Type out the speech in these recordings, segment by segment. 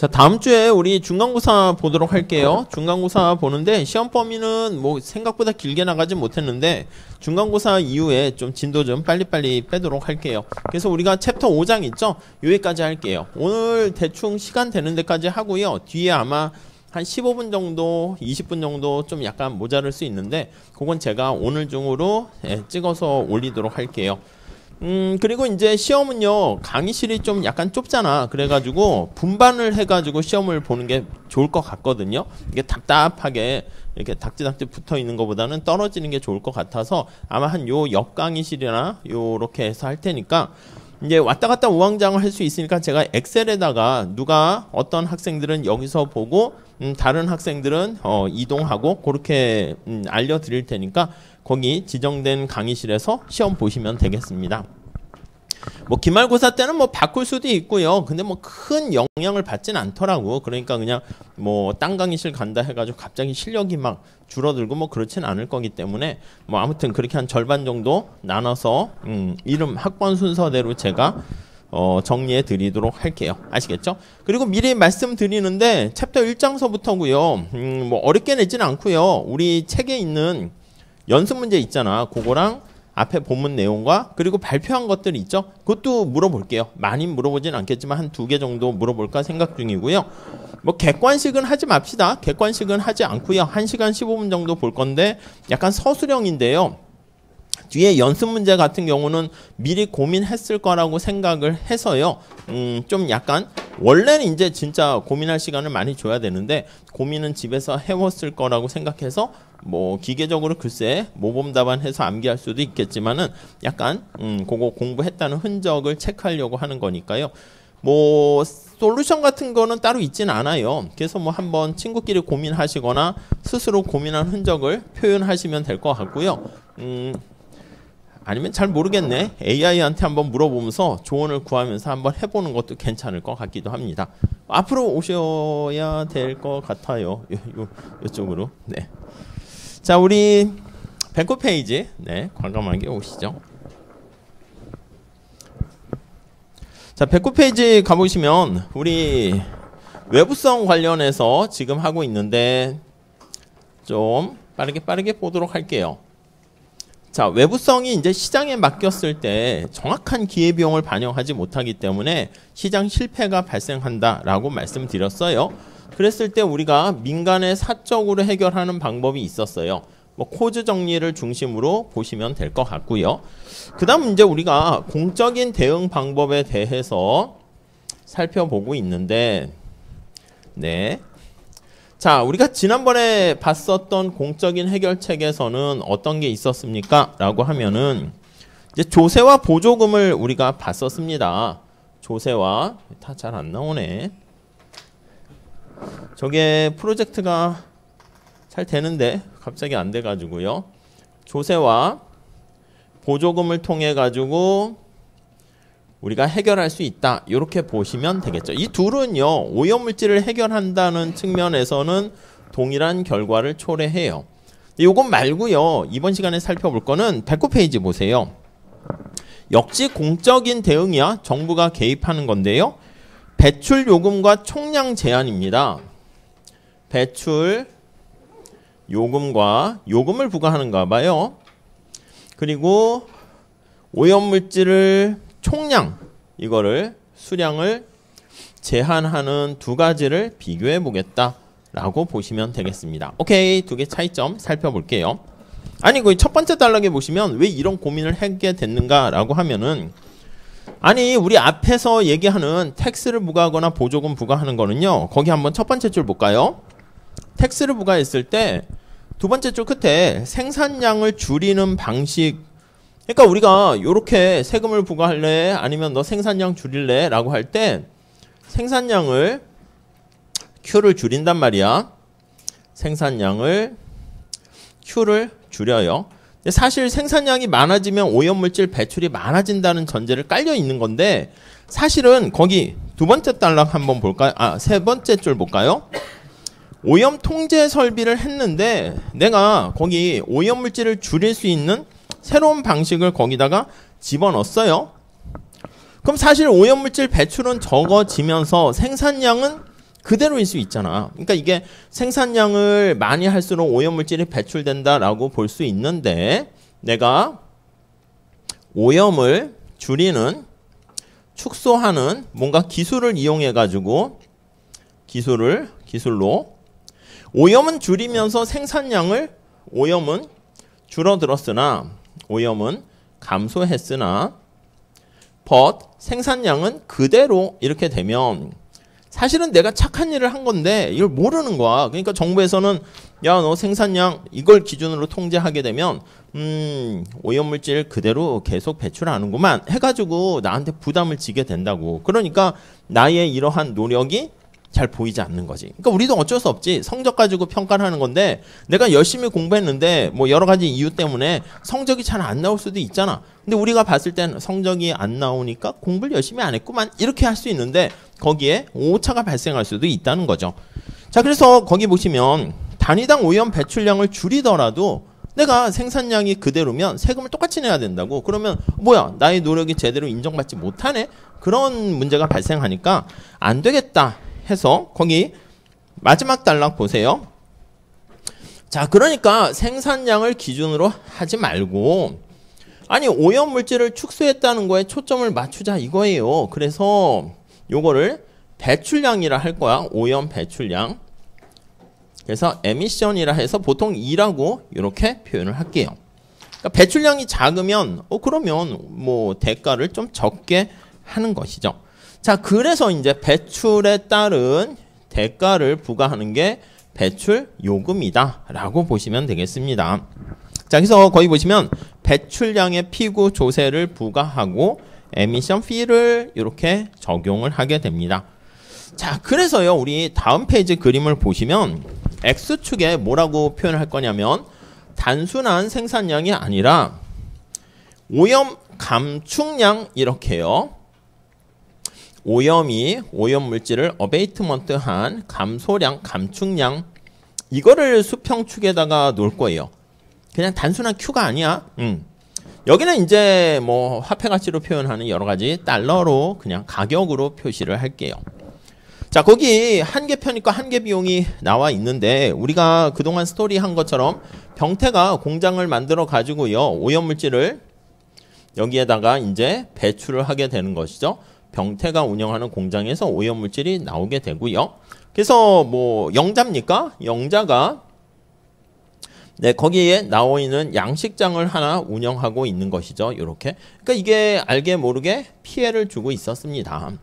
자, 다음 주에 우리 중간고사 보도록 할게요. 중간고사 보는데 시험 범위는 뭐 생각보다 길게 나가진 못했는데 중간고사 이후에 좀 진도 좀 빨리빨리 빼도록 할게요. 그래서 우리가 챕터 5장 있죠? 여기까지 할게요. 오늘 대충 시간 되는 데까지 하고요. 뒤에 아마 한 15분 정도, 20분 정도 좀 약간 모자랄 수 있는데 그건 제가 오늘 중으로 찍어서 올리도록 할게요. 그리고 이제 시험은요, 강의실이 좀 약간 좁잖아. 그래가지고 분반을 해가지고 시험을 보는 게 좋을 것 같거든요. 이게 답답하게 이렇게 닥지닥지 붙어 있는 것보다는 떨어지는 게 좋을 것 같아서 아마 한 요 옆 강의실이나 요렇게 해서 할 테니까 이제 왔다 갔다 우왕좌왕 할 수 있으니까 제가 엑셀에다가 누가 어떤 학생들은 여기서 보고 다른 학생들은 이동하고 그렇게 알려드릴 테니까 거기 지정된 강의실에서 시험 보시면 되겠습니다. 뭐 기말고사 때는 뭐 바꿀 수도 있고요. 근데 뭐 큰 영향을 받진 않더라고. 그러니까 그냥 뭐 딴 강의실 간다 해가지고 갑자기 실력이 막 줄어들고 뭐 그렇진 않을 거기 때문에 뭐 아무튼 그렇게 한 절반 정도 나눠서 이름 학번 순서대로 제가 정리해 드리도록 할게요. 아시겠죠? 그리고 미리 말씀드리는데 챕터 1장서부터고요. 뭐 어렵게 내지는 않고요. 우리 책에 있는 연습 문제 있잖아. 그거랑 앞에 본문 내용과 그리고 발표한 것들 있죠. 그것도 물어볼게요. 많이 물어보진 않겠지만 한 2개 정도 물어볼까 생각 중이고요. 뭐 객관식은 하지 맙시다. 객관식은 하지 않고요. 1시간 15분 정도 볼 건데 약간 서술형인데요. 뒤에 연습 문제 같은 경우는 미리 고민했을 거라고 생각을 해서요. 좀 약간 원래는 이제 진짜 고민할 시간을 많이 줘야 되는데 고민은 집에서 해왔을 거라고 생각해서 뭐 기계적으로 글쎄 모범 답안 해서 암기할 수도 있겠지만은 약간 그거 공부했다는 흔적을 체크하려고 하는 거니까요. 뭐 솔루션 같은 거는 따로 있지는 않아요. 그래서 뭐 한번 친구끼리 고민하시거나 스스로 고민한 흔적을 표현하시면 될 것 같고요. 아니면 잘 모르겠네. AI한테 한번 물어보면서 조언을 구하면서 한번 해보는 것도 괜찮을 것 같기도 합니다. 앞으로 오셔야 될 것 같아요. 이쪽으로. 네. 자, 우리 백호 페이지. 네, 과감하게 오시죠. 자, 백호 페이지 가보시면 우리 외부성 관련해서 지금 하고 있는데 좀 빠르게 보도록 할게요. 자, 외부성이 이제 시장에 맡겼을 때 정확한 기회비용을 반영하지 못하기 때문에 시장 실패가 발생한다라고 말씀드렸어요. 그랬을 때 우리가 민간에 사적으로 해결하는 방법이 있었어요. 뭐 코즈 정리를 중심으로 보시면 될 것 같고요. 그 다음 이제 우리가 공적인 대응 방법에 대해서 살펴보고 있는데, 네. 자, 우리가 지난번에 봤었던 공적인 해결책에서는 어떤 게 있었습니까? 라고 하면은 이제 조세와 보조금을 우리가 봤었습니다. 조세와 다 잘 안 나오네. 저게 프로젝트가 잘 되는데 갑자기 안 돼가지고요. 조세와 보조금을 통해 가지고 우리가 해결할 수 있다. 이렇게 보시면 되겠죠. 이 둘은요, 오염물질을 해결한다는 측면에서는 동일한 결과를 초래해요. 이것 말고요, 이번 시간에 살펴볼 거는 109페이지 보세요. 역시 공적인 대응이야. 정부가 개입하는 건데요. 배출 요금과 총량 제한입니다. 배출 요금과 요금을 부과하는가 봐요. 그리고 오염물질을 총량, 이거를 수량을 제한하는 두 가지를 비교해 보겠다라고 보시면 되겠습니다. 오케이, 두 개 차이점 살펴볼게요. 아니, 그 첫 번째 단락에 보시면 왜 이런 고민을 하게 됐는가라고 하면은, 아니, 우리 앞에서 얘기하는 텍스를 부과하거나 보조금 부과하는 거는요, 거기 한번 첫 번째 줄 볼까요? 텍스를 부과했을 때 두 번째 줄 끝에 생산량을 줄이는 방식, 그러니까 우리가 이렇게 세금을 부과할래? 아니면 너 생산량 줄일래? 라고 할 때 생산량을 Q를 줄인단 말이야. 생산량을 Q를 줄여요. 근데 사실 생산량이 많아지면 오염물질 배출이 많아진다는 전제를 깔려 있는 건데 사실은 거기 두 번째 단락 한번 볼까요? 세 번째 줄 볼까요? 오염 통제 설비를 했는데 내가 거기 오염물질을 줄일 수 있는 새로운 방식을 거기다가 집어넣었어요. 그럼 사실 오염물질 배출은 적어지면서 생산량은 그대로일 수 있잖아. 그러니까 이게 생산량을 많이 할수록 오염물질이 배출된다라고 볼 수 있는데 내가 오염을 줄이는 축소하는 뭔가 기술을 이용해 가지고 기술로 오염은 줄이면서 오염은 줄어들었으나 오염은 감소했으나 but 생산량은 그대로 이렇게 되면 사실은 내가 착한 일을 한 건데 이걸 모르는 거야. 그러니까 정부에서는 야, 너 생산량 이걸 기준으로 통제하게 되면 오염물질 그대로 계속 배출하는구만 해가지고 나한테 부담을 지게 된다고. 그러니까 나의 이러한 노력이 잘 보이지 않는 거지. 그러니까 우리도 어쩔 수 없지. 성적 가지고 평가를 하는 건데 내가 열심히 공부했는데 뭐 여러 가지 이유 때문에 성적이 잘 안 나올 수도 있잖아. 근데 우리가 봤을 땐 성적이 안 나오니까 공부를 열심히 안 했구만 이렇게 할 수 있는데 거기에 오차가 발생할 수도 있다는 거죠. 자, 그래서 거기 보시면 단위당 오염 배출량을 줄이더라도 내가 생산량이 그대로면 세금을 똑같이 내야 된다고. 그러면 뭐야, 나의 노력이 제대로 인정받지 못하네? 그런 문제가 발생하니까 안 되겠다 해서 거기 마지막 단락 보세요. 자, 그러니까 생산량을 기준으로 하지 말고 아니 오염물질을 축소했다는 거에 초점을 맞추자 이거예요. 그래서 요거를 배출량이라 할 거야. 오염 배출량. 그래서 에미션이라 해서 보통 2라고 이렇게 표현을 할게요. 그러니까 배출량이 작으면 그러면 뭐 대가를 좀 적게 하는 것이죠. 자, 그래서 이제 배출에 따른 대가를 부과하는 게 배출 요금이다라고 보시면 되겠습니다. 자, 그래서 거기 보시면 배출량의 피구 조세를 부과하고 에미션 피를 이렇게 적용을 하게 됩니다. 자, 그래서요, 우리 다음 페이지 그림을 보시면 X축에 뭐라고 표현할 거냐면 단순한 생산량이 아니라 오염 감축량 이렇게요. 오염물질을 어베이트먼트한 감소량, 감축량 이거를 수평축에다가 놓을 거예요. 그냥 단순한 Q가 아니야. 여기는 이제 뭐 화폐 가치로 표현하는 여러 가지 달러로 그냥 가격으로 표시를 할게요. 자, 거기 한계 편익과 한계 비용이 나와 있는데 우리가 그동안 스토리 한 것처럼 병태가 공장을 만들어 가지고요, 오염물질을 여기에다가 이제 배출을 하게 되는 것이죠. 병태가 운영하는 공장에서 오염물질이 나오게 되고요. 그래서 뭐 영자입니까? 영자가 거기에 나와 있는 양식장을 하나 운영하고 있는 것이죠. 이렇게. 그러니까 이게 알게 모르게 피해를 주고 있었습니다.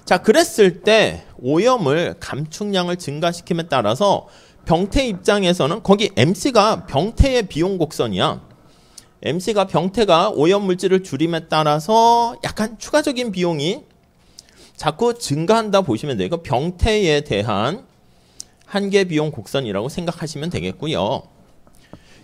자, 그랬을 때 오염을 감축량을 증가시킴에 따라서 병태 입장에서는 거기 MC가 병태의 비용 곡선이야. MC가 병태가 오염물질을 줄임에 따라서 약간 추가적인 비용이 자꾸 증가한다 보시면 돼요. 이거 병태에 대한 한계 비용 곡선이라고 생각하시면 되겠고요.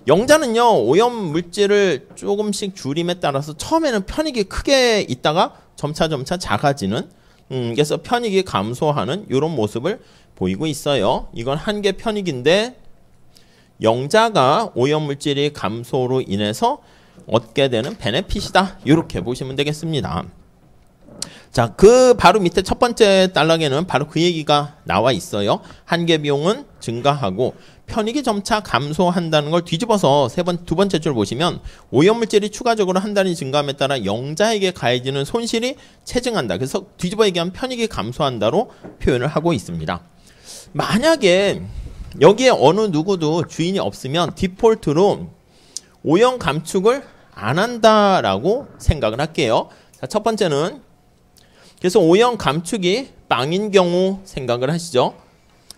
영자는요, 오염물질을 조금씩 줄임에 따라서 처음에는 편익이 크게 있다가 점차 작아지는 그래서 편익이 감소하는 이런 모습을 보이고 있어요. 이건 한계 편익인데 영자가 오염물질이 감소로 인해서 얻게 되는 베네핏이다. 이렇게 보시면 되겠습니다. 자, 그 바로 밑에 첫 번째 단락에는 바로 그 얘기가 나와 있어요. 한계 비용은 증가하고 편익이 점차 감소한다는 걸 뒤집어서 두 번째 줄 보시면 오염물질이 추가적으로 한 단위 증가함에 따라 영자에게 가해지는 손실이 체증한다. 그래서 뒤집어 얘기하면 편익이 감소한다로 표현을 하고 있습니다. 만약에 여기에 어느 누구도 주인이 없으면 디폴트로 오염 감축을 안 한다라고 생각을 할게요. 자, 첫 번째는 그래서 오염 감축이 빵인 경우 생각을 하시죠.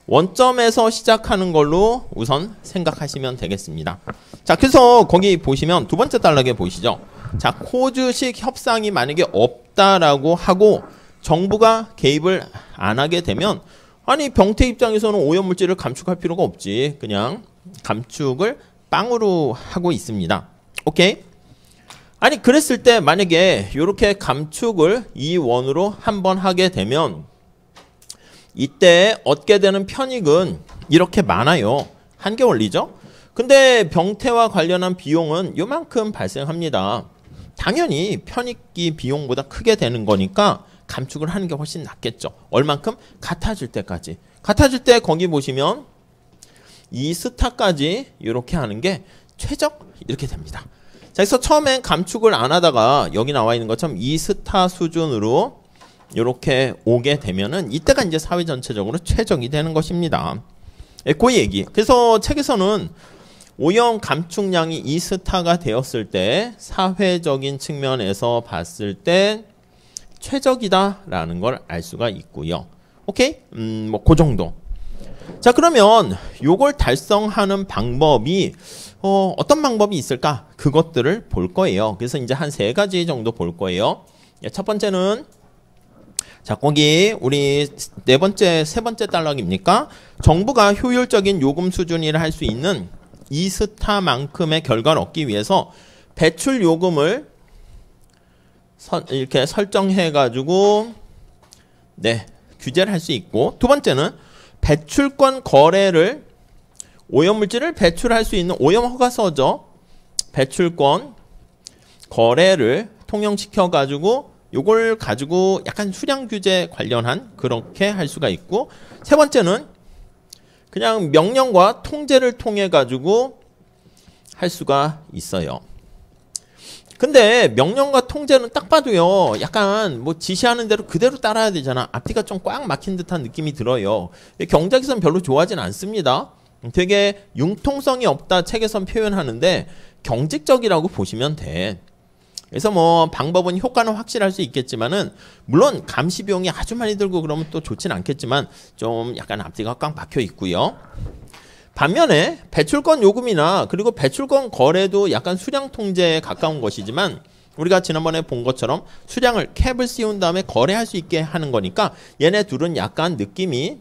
원점에서 시작하는 걸로 우선 생각하시면 되겠습니다. 자, 그래서 거기 보시면 두 번째 단락에 보시죠. 자, 호주식 협상이 만약에 없다라고 하고 정부가 개입을 안 하게 되면 아니 병태 입장에서는 오염물질을 감축할 필요가 없지. 그냥 감축을 빵으로 하고 있습니다. 오케이? 아니 그랬을 때 만약에 이렇게 감축을 2원으로 한번 하게 되면 이때 얻게 되는 편익은 이렇게 많아요. 한계 원리죠. 근데 병태와 관련한 비용은 요만큼 발생합니다. 당연히 편익이 비용보다 크게 되는 거니까 감축을 하는 게 훨씬 낫겠죠. 얼만큼? 같아질 때까지. 같아질 때 거기 보시면 이 스타까지 이렇게 하는 게 최적 이렇게 됩니다. 자, 그래서 처음엔 감축을 안 하다가 여기 나와 있는 것처럼 이 스타 수준으로 이렇게 오게 되면은 이때가 이제 사회 전체적으로 최적이 되는 것입니다. 그 얘기. 그래서 책에서는 오염 감축량이 2스타가 되었을 때 사회적인 측면에서 봤을 때 최적이다라는 걸 알 수가 있고요. 오케이? 뭐 그 정도. 자, 그러면 요걸 달성하는 방법이 어떤 방법이 있을까? 그것들을 볼 거예요. 그래서 이제 한 3가지 정도 볼 거예요. 첫 번째는 자, 거기 우리 세 번째 단락입니까? 정부가 효율적인 요금 수준이라 할 수 있는 2스타만큼의 결과를 얻기 위해서 배출 요금을 이렇게 설정해 가지고 네, 규제를 할 수 있고, 두 번째는 배출권 거래를 오염물질을 배출할 수 있는 오염 허가서죠. 배출권 거래를 통용시켜 가지고 요걸 가지고 약간 수량 규제 관련한 그렇게 할 수가 있고, 세 번째는 그냥 명령과 통제를 통해 가지고 할 수가 있어요. 근데 명령과 통제는 딱 봐도요, 약간 뭐 지시하는 대로 그대로 따라야 되잖아. 앞뒤가 좀 꽉 막힌 듯한 느낌이 들어요. 경작에서는 별로 좋아하진 않습니다. 되게 융통성이 없다 책에선 표현하는데 경직적이라고 보시면 돼. 그래서 뭐 방법은 효과는 확실할 수 있겠지만은 물론 감시 비용이 아주 많이 들고 그러면 또 좋진 않겠지만 좀 약간 앞뒤가 꽉 막혀 있고요. 반면에 배출권 요금이나 그리고 배출권 거래도 약간 수량 통제에 가까운 것이지만 우리가 지난번에 본 것처럼 수량을 캡을 씌운 다음에 거래할 수 있게 하는 거니까 얘네 둘은 약간 느낌이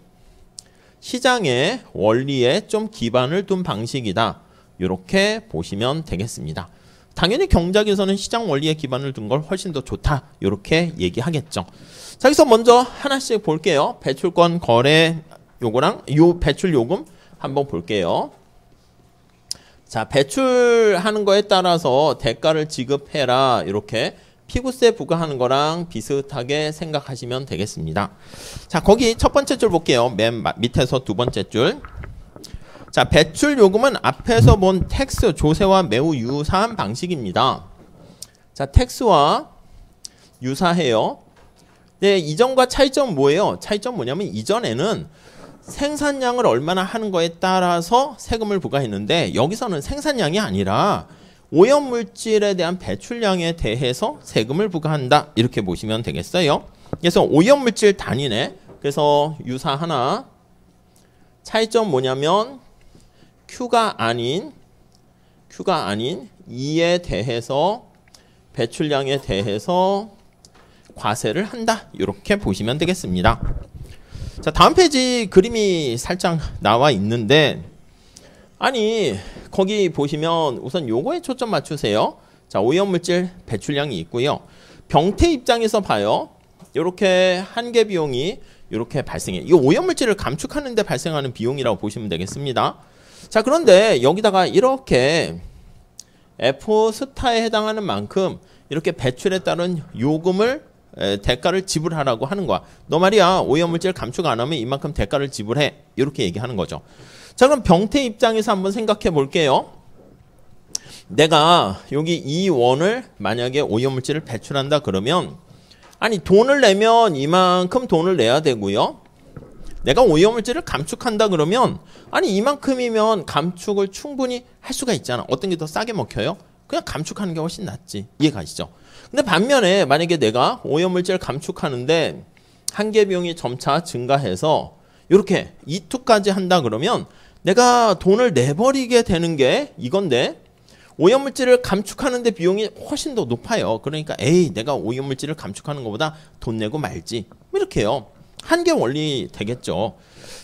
시장의 원리에 좀 기반을 둔 방식이다. 이렇게 보시면 되겠습니다. 당연히 경작에서는 시장 원리에 기반을 둔 걸 훨씬 더 좋다. 이렇게 얘기하겠죠. 자, 여기서 먼저 하나씩 볼게요. 배출권 거래 요거랑 요 배출 요금 한번 볼게요. 자, 배출하는 거에 따라서 대가를 지급해라. 이렇게 피구세 부과하는 거랑 비슷하게 생각하시면 되겠습니다. 자, 거기 첫 번째 줄 볼게요. 맨 밑에서 두 번째 줄. 자, 배출 요금은 앞에서 본 텍스 조세와 매우 유사한 방식입니다. 자, 텍스와 유사해요. 네, 이전과 차이점 뭐예요? 차이점 뭐냐면 이전에는 생산량을 얼마나 하는 거에 따라서 세금을 부과했는데 여기서는 생산량이 아니라 오염물질에 대한 배출량에 대해서 세금을 부과한다. 이렇게 보시면 되겠어요. 그래서 오염물질 단위네. 그래서 유사 하나. 차이점 뭐냐면 Q가 아닌 E에 대해서 배출량에 대해서 과세를 한다. 이렇게 보시면 되겠습니다. 자, 다음 페이지 그림이 살짝 나와 있는데 아니 거기 보시면 우선 요거에 초점 맞추세요. 자, 오염물질 배출량이 있고요. 병태 입장에서 봐요. 이렇게 한계 비용이 이렇게 발생해. 이 오염물질을 감축하는 데 발생하는 비용이라고 보시면 되겠습니다. 자, 그런데 여기다가 이렇게 F 스타에 해당하는 만큼 이렇게 배출에 따른 요금을 대가를 지불하라고 하는 거야. 너 말이야 오염물질 감축 안 하면 이만큼 대가를 지불해. 이렇게 얘기하는 거죠. 자, 그럼 병태 입장에서 한번 생각해 볼게요. 내가 여기 이 원을 만약에 오염물질을 배출한다 그러면 아니 돈을 내면 이만큼 돈을 내야 되고요. 내가 오염물질을 감축한다 그러면 아니 이만큼이면 감축을 충분히 할 수가 있잖아. 어떤 게 더 싸게 먹혀요? 그냥 감축하는 게 훨씬 낫지. 이해가시죠? 근데 반면에 만약에 내가 오염물질 감축하는데 한계 비용이 점차 증가해서 이렇게 E2까지 한다 그러면 내가 돈을 내버리게 되는 게 이건데 오염물질을 감축하는데 비용이 훨씬 더 높아요. 그러니까 에이 내가 오염물질을 감축하는 것보다 돈 내고 말지. 이렇게요. 한계 원리 되겠죠.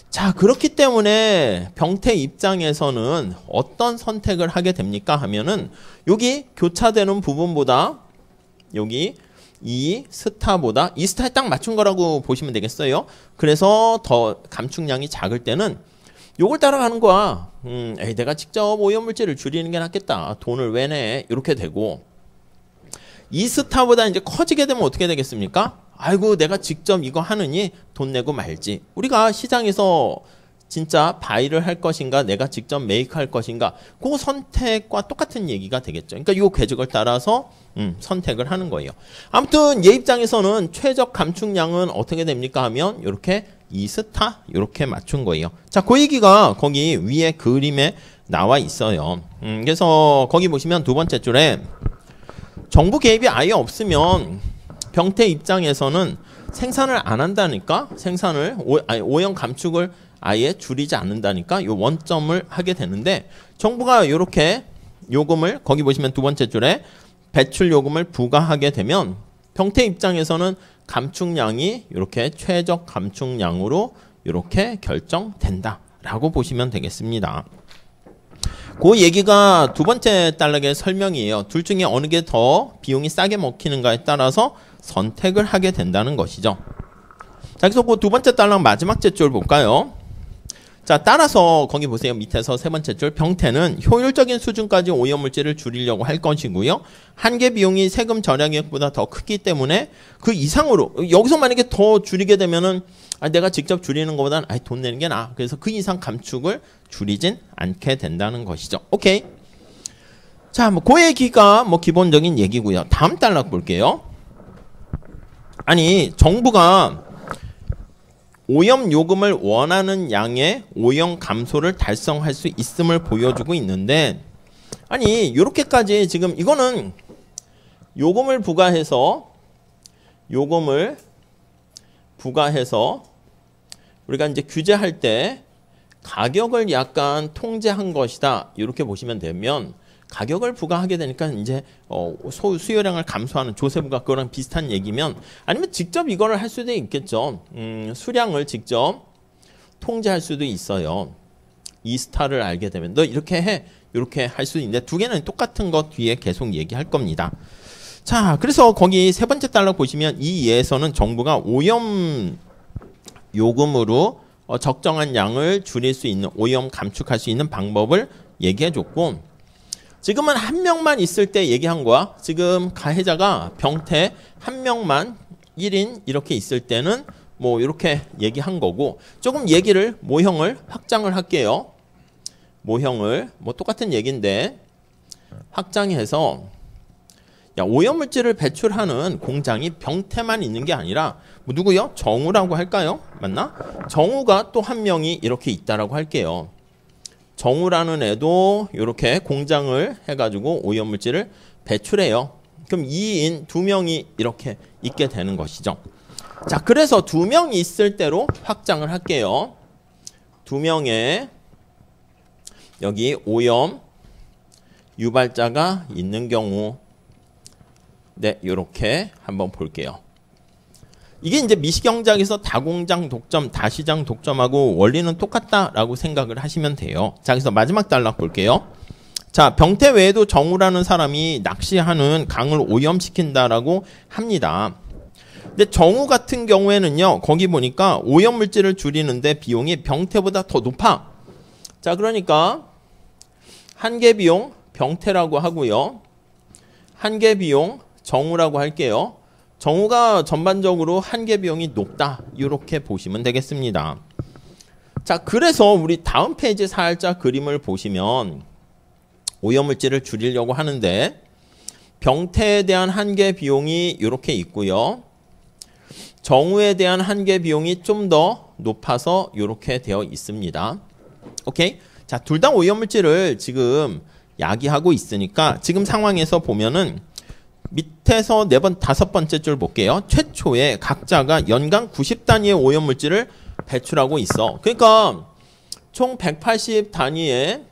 자, 그렇기 때문에 병태 입장에서는 어떤 선택을 하게 됩니까 하면은 여기 교차되는 부분보다 여기 이 스타보다 이 스타에 딱 맞춘 거라고 보시면 되겠어요. 그래서 더 감축량이 작을 때는 요걸 따라가는 거야. 에이, 내가 직접 오염물질을 줄이는 게 낫겠다. 돈을 왜 내? 이렇게 되고 이 스타보다 이제 커지게 되면 어떻게 되겠습니까? 아이고 내가 직접 이거 하느니 돈 내고 말지. 우리가 시장에서 진짜 바이를 할 것인가 내가 직접 메이크 할 것인가 그 선택과 똑같은 얘기가 되겠죠. 그러니까 이 궤적을 따라서 선택을 하는 거예요. 아무튼 얘 입장에서는 최적 감축량은 어떻게 됩니까 하면 이렇게 2스타 이렇게 맞춘 거예요. 자, 그 얘기가 거기 위에 그림에 나와 있어요. 그래서 거기 보시면 두 번째 줄에 정부 개입이 아예 없으면 병태 입장에서는 생산을 안 한다니까 생산을 오염 감축을 아예 줄이지 않는다니까 요 원점을 하게 되는데 정부가 이렇게 요금을 거기 보시면 두 번째 줄에 배출 요금을 부과하게 되면 병태 입장에서는 감축량이 이렇게 최적 감축량으로 이렇게 결정된다라고 보시면 되겠습니다. 그 얘기가 두 번째 단락의 설명이에요. 둘 중에 어느 게 더 비용이 싸게 먹히는가에 따라서 선택을 하게 된다는 것이죠. 자, 그래서 그 두 번째 단락 마지막 줄 볼까요? 자, 따라서 거기 보세요. 밑에서 세 번째 줄 병태는 효율적인 수준까지 오염물질을 줄이려고 할 것이고요. 한계 비용이 세금 절약액보다 더 크기 때문에 그 이상으로 여기서 만약에 더 줄이게 되면은 내가 직접 줄이는 것보다는 돈 내는 게 나아. 그래서 그 이상 감축을 줄이진 않게 된다는 것이죠. 오케이. 자, 뭐 그 얘기가 뭐 기본적인 얘기고요. 다음 단락 볼게요. 아니, 정부가 오염 요금을 원하는 양의 오염 감소를 달성할 수 있음을 보여주고 있는데 아니 이렇게까지 지금 이거는 요금을 부과해서 우리가 이제 규제할 때 가격을 약간 통제한 것이다 이렇게 보시면 되면 가격을 부과하게 되니까 이제 수요량을 감소하는 조세부가 그거랑 비슷한 얘기면 아니면 직접 이거를 할 수도 있겠죠. 수량을 직접 통제할 수도 있어요. 이 스타를 알게 되면 너 이렇게 해 이렇게 할 수도 있는데 두 개는 똑같은 것 뒤에 계속 얘기할 겁니다. 자, 그래서 거기 세 번째 단락 보시면 이 예에서는 정부가 오염 요금으로 적정한 양을 줄일 수 있는 오염 감축할 수 있는 방법을 얘기해 줬고 지금은 한 명만 있을 때 얘기한 거야. 지금 가해자가 병태 한 명만 1인 이렇게 있을 때는 뭐 이렇게 얘기한 거고 조금 얘기를 모형을 확장을 할게요. 모형을 뭐 똑같은 얘기인데 확장해서 오염물질을 배출하는 공장이 병태만 있는 게 아니라 뭐 누구요? 정우라고 할까요? 맞나? 정우가 또 한 명이 이렇게 있다라고 할게요. 정우라는 애도 이렇게 공장을 해가지고 오염물질을 배출해요. 그럼 2인 2명이 이렇게 있게 되는 것이죠. 자, 그래서 2명이 있을 때로 확장을 할게요. 2명의 여기 오염 유발자가 있는 경우 네, 이렇게 한번 볼게요. 이게 이제 미시경제학에서 다공장 독점, 다시장 독점하고 원리는 똑같다라고 생각을 하시면 돼요. 자, 그래서 마지막 단락 볼게요. 자, 병태 외에도 정우라는 사람이 낚시하는 강을 오염시킨다라고 합니다. 근데 정우 같은 경우에는요, 거기 보니까 오염물질을 줄이는데 비용이 병태보다 더 높아. 자, 그러니까 한계 비용 병태라고 하고요. 한계 비용 정우라고 할게요. 정우가 전반적으로 한계 비용이 높다 이렇게 보시면 되겠습니다. 자, 그래서 우리 다음 페이지 살짝 그림을 보시면 오염물질을 줄이려고 하는데 병태에 대한 한계 비용이 이렇게 있고요. 정우에 대한 한계 비용이 좀 더 높아서 이렇게 되어 있습니다. 오케이? 자, 둘 다 오염물질을 지금 야기하고 있으니까 지금 상황에서 보면은 밑에서 다섯 번째 줄 볼게요. 최초에 각자가 연간 90단위의 오염물질을 배출하고 있어. 그러니까 총 180 단위의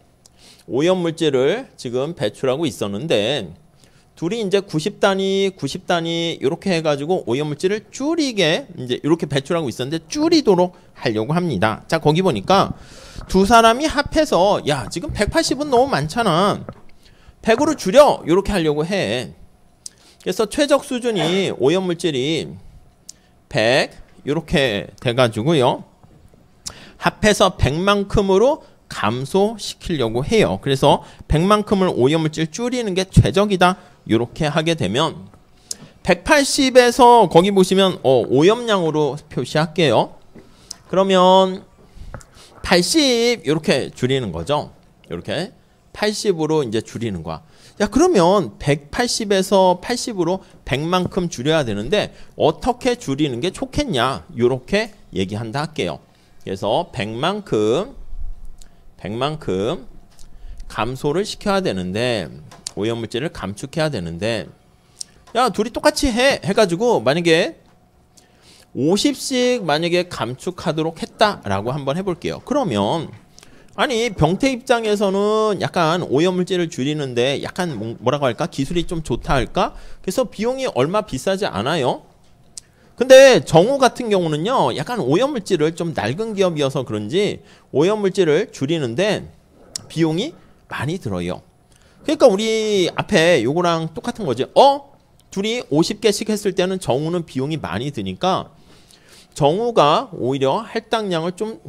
오염물질을 지금 배출하고 있었는데 둘이 이제 90단위 이렇게 해가지고 오염물질을 줄이게 이제 이렇게 배출하고 있었는데 줄이도록 하려고 합니다. 자, 거기 보니까 두 사람이 합해서 야, 지금 180은 너무 많잖아. 100으로 줄여 이렇게 하려고 해. 그래서 최적 수준이 오염물질이 100 이렇게 돼가지고요. 합해서 100만큼으로 감소시키려고 해요. 그래서 100만큼을 오염물질 줄이는 게 최적이다. 이렇게 하게 되면 180에서 거기 보시면 오염량으로 표시할게요. 그러면 80 이렇게 줄이는 거죠. 이렇게 80으로 이제 줄이는 거야. 야, 그러면 180에서 80으로 100만큼 줄여야 되는데 어떻게 줄이는 게 좋겠냐? 이렇게 얘기한다 할게요. 그래서 100만큼 감소를 시켜야 되는데 오염물질을 감축해야 되는데 야, 둘이 똑같이 해가지고 만약에 50씩 만약에 감축하도록 했다라고 한번 해볼게요. 그러면 아니 병태 입장에서는 약간 오염물질을 줄이는데 약간 뭐라고 할까? 기술이 좀 좋다 할까? 그래서 비용이 얼마 비싸지 않아요. 근데 정우 같은 경우는요, 약간 오염물질을 좀 낡은 기업이어서 그런지 오염물질을 줄이는데 비용이 많이 들어요. 그러니까 우리 앞에 요거랑 똑같은 거지. 둘이 50개씩 했을 때는 정우는 비용이 많이 드니까 정우가 오히려 할당량을 좀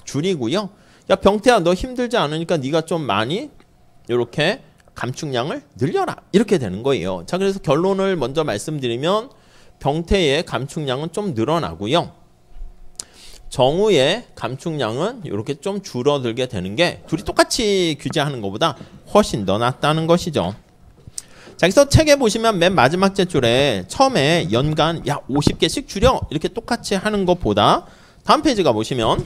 줄이고요. 야, 병태야, 너 힘들지 않으니까 네가 좀 많이 이렇게 감축량을 늘려라. 이렇게 되는 거예요. 자, 그래서 결론을 먼저 말씀드리면 병태의 감축량은 좀 늘어나고요. 정우의 감축량은 이렇게 좀 줄어들게 되는 게 둘이 똑같이 규제하는 것보다 훨씬 더 낫다는 것이죠. 자, 그래서 책에 보시면 맨 마지막 제줄에 처음에 연간 야 50개씩 줄여 이렇게 똑같이 하는 것보다 다음 페이지가 보시면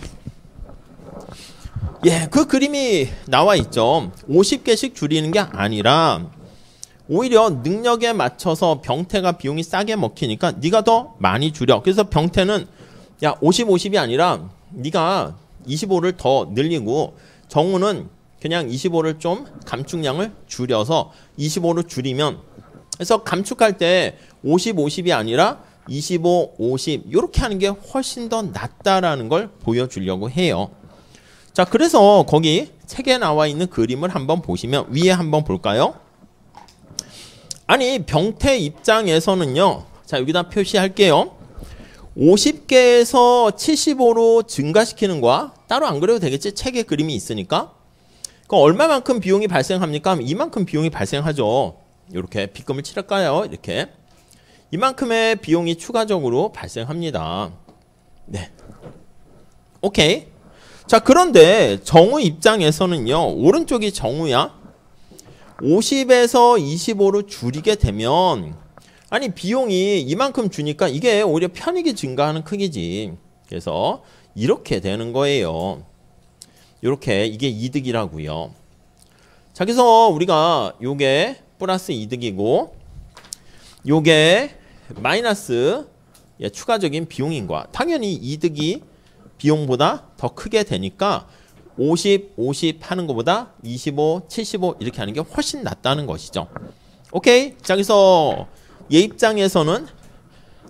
그 그림이 나와 있죠. 50개씩 줄이는 게 아니라 오히려 능력에 맞춰서 병태가 비용이 싸게 먹히니까 네가 더 많이 줄여. 그래서 병태는 야 50, 50이 아니라 네가 25를 더 늘리고 정우는 그냥 25를 좀 감축량을 줄여서 25로 줄이면 그래서 감축할 때 50, 50이 아니라 25, 50 이렇게 하는 게 훨씬 더 낫다라는 걸 보여주려고 해요. 자, 그래서 거기 책에 나와 있는 그림을 한번 보시면 위에 한번 볼까요? 아니 병태 입장에서는요. 자, 여기다 표시할게요. 50개에서 75로 증가시키는 거야. 따로 안 그래도 되겠지. 책에 그림이 있으니까. 그럼 얼마만큼 비용이 발생합니까? 하면 이만큼 비용이 발생하죠. 이렇게 빗금을 칠할까요? 이렇게. 이만큼의 비용이 추가적으로 발생합니다. 네. 오케이. 자, 그런데 정우 입장에서는요. 오른쪽이 정우야. 50에서 25로 줄이게 되면 아니 비용이 이만큼 주니까 이게 오히려 편익이 증가하는 크기지. 그래서 이렇게 되는 거예요. 이렇게 이게 이득이라고요. 자, 그래서 우리가 요게 플러스 이득이고 요게 마이너스 추가적인 비용인 거야. 당연히 이득이 비용보다 더 크게 되니까 50, 50 하는 것보다 25, 75 이렇게 하는 게 훨씬 낫다는 것이죠. 오케이? 자, 그래서 얘 입장에서는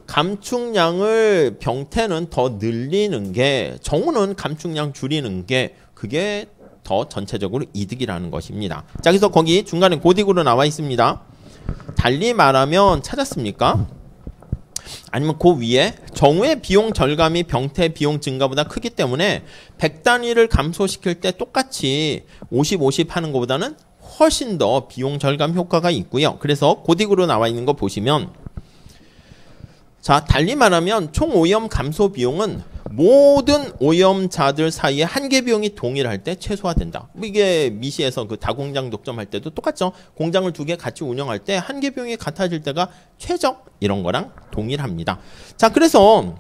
감축량을 병태는 더 늘리는 게 정우는 감축량 줄이는 게 그게 더 전체적으로 이득이라는 것입니다. 자, 그래서 거기 중간에 고딕으로 나와 있습니다. 달리 말하면 찾았습니까? 아니면 그 위에 정우의 비용 절감이 병태 비용 증가보다 크기 때문에 100단위를 감소시킬 때 똑같이 50, 50 하는 것보다는 훨씬 더 비용 절감 효과가 있고요. 그래서 고딕으로 나와 있는 거 보시면 자, 달리 말하면 총 오염 감소 비용은 모든 오염자들 사이에 한계 비용이 동일할 때 최소화된다. 이게 미시에서 그 다공장 독점할 때도 똑같죠. 공장을 두 개 같이 운영할 때 한계 비용이 같아질 때가 최적 이런 거랑 동일합니다. 자, 그래서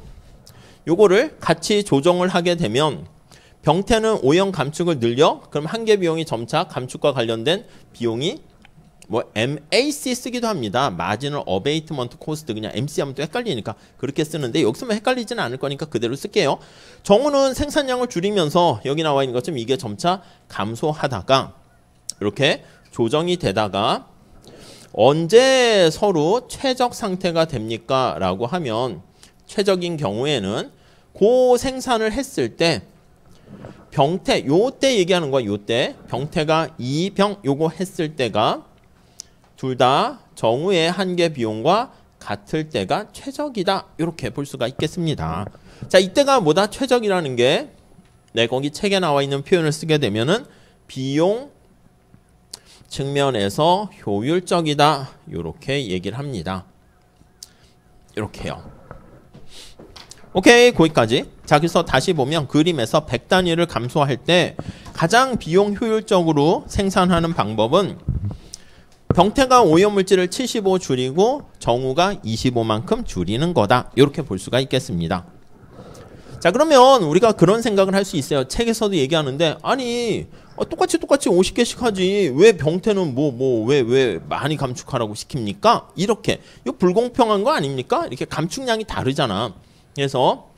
요거를 같이 조정을 하게 되면 병태는 오염 감축을 늘려 그럼 한계 비용이 점차 감축과 관련된 비용이 뭐 MAC 쓰기도 합니다. 마지널 어베이트먼트 코스트 그냥 MC 하면 또 헷갈리니까 그렇게 쓰는데 여기서만 헷갈리지는 않을 거니까 그대로 쓸게요. 정우는 생산량을 줄이면서 여기 나와 있는 것처럼 이게 점차 감소하다가 이렇게 조정이 되다가 언제 서로 최적 상태가 됩니까? 라고 하면 최적인 경우에는 고 생산을 했을 때 병태 요때 얘기하는 거야. 요때 병태가 2병 요거 했을 때가 둘 다 정우의 한계 비용과 같을 때가 최적이다. 이렇게 볼 수가 있겠습니다. 자, 이때가 뭐다? 최적이라는 게 거기 책에 나와 있는 표현을 쓰게 되면은 비용 측면에서 효율적이다. 이렇게 얘기를 합니다. 이렇게요. 오케이, 거기까지. 자, 그래서 다시 보면 그림에서 100단위를 감소할 때 가장 비용 효율적으로 생산하는 방법은 병태가 오염물질을 75 줄이고 정우가 25만큼 줄이는 거다. 이렇게 볼 수가 있겠습니다. 자, 그러면 우리가 그런 생각을 할 수 있어요. 책에서도 얘기하는데 아니 똑같이 50개씩 하지 왜 병태는 왜 많이 감축하라고 시킵니까? 이렇게 이거 불공평한 거 아닙니까? 이렇게 감축량이 다르잖아. 그래서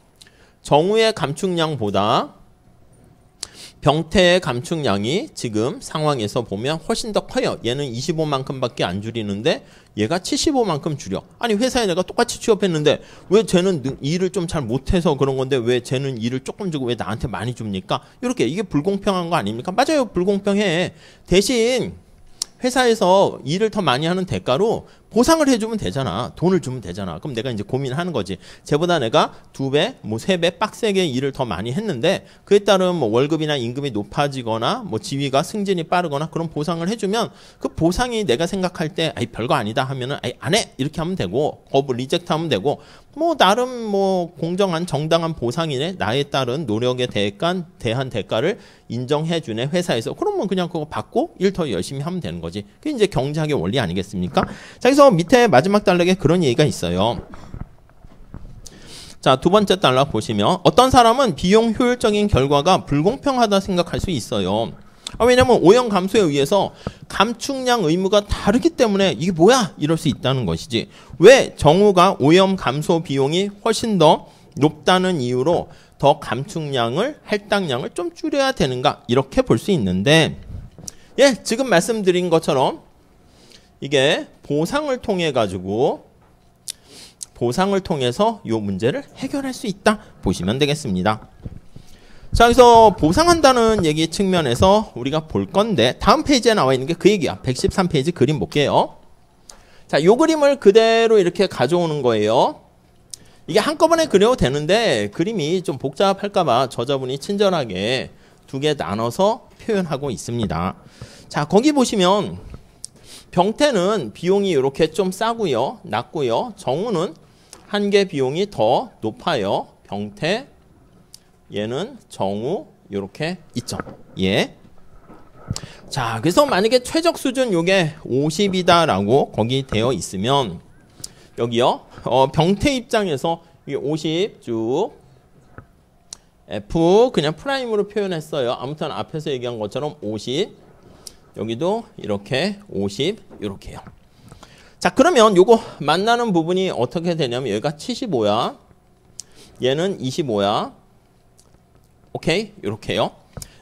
정우의 감축량보다 병태의 감축량이 지금 상황에서 보면 훨씬 더 커요. 얘는 25만큼밖에 안 줄이는데 얘가 75만큼 줄여. 아니 회사에 내가 똑같이 취업했는데 왜 쟤는 일을 좀 잘 못해서 그런 건데 왜 쟤는 일을 조금 주고 왜 나한테 많이 줍니까? 이렇게 이게 불공평한 거 아닙니까? 맞아요. 불공평해. 대신 회사에서 일을 더 많이 하는 대가로 보상을 해주면 되잖아. 돈을 주면 되잖아. 그럼 내가 이제 고민하는 거지. 쟤보다 내가 2배, 3배 빡세게 일을 더 많이 했는데 그에 따른 뭐 월급이나 임금이 높아지거나 뭐 지위가 승진이 빠르거나 그런 보상을 해주면 그 보상이 내가 생각할 때 아이 별거 아니다 하면은 아이 안 해 이렇게 하면 되고 거부 리젝트하면 되고 뭐 나름 뭐 공정한 정당한 보상이네 나에 따른 노력에 대한 대가를 인정해주네 회사에서 그러면 그냥 그거 받고 일 더 열심히 하면 되는 거지. 그게 이제 경제학의 원리 아니겠습니까? 자, 그래서 밑에 마지막 단락에 그런 얘기가 있어요. 자, 두 번째 단락 보시면 어떤 사람은 비용 효율적인 결과가 불공평하다 생각할 수 있어요. 왜냐면 오염 감소에 의해서 감축량 의무가 다르기 때문에 이게 뭐야? 이럴 수 있다는 것이지. 왜 정우가 오염 감소 비용이 훨씬 더 높다는 이유로 더 감축량을 할당량을 좀 줄여야 되는가? 이렇게 볼 수 있는데 예, 지금 말씀드린 것처럼 이게 보상을 통해 가지고 보상을 통해서 이 문제를 해결할 수 있다 보시면 되겠습니다. 자, 그래서 보상한다는 얘기 측면에서 우리가 볼 건데 다음 페이지에 나와 있는 게 그 얘기야. 113페이지 그림 볼게요. 자, 요 그림을 그대로 이렇게 가져오는 거예요. 이게 한꺼번에 그려도 되는데 그림이 좀 복잡할까 봐 저자분이 친절하게 두 개 나눠서 표현하고 있습니다. 자, 거기 보시면 병태는 비용이 이렇게 좀 싸고요. 낮고요. 정우는 한 개 비용이 더 높아요. 병태, 얘는 정우 이렇게 있죠. 예. 자, 그래서 만약에 최적 수준 요게 50이다라고 거기 되어 있으면 여기요. 병태 입장에서 이게 50 쭉 F 그냥 프라임으로 표현했어요. 아무튼 앞에서 얘기한 것처럼 50 여기도 이렇게 50 이렇게요. 자, 그러면 요거 만나는 부분이 어떻게 되냐면 여기가 75야. 얘는 25야. 오케이? 이렇게요.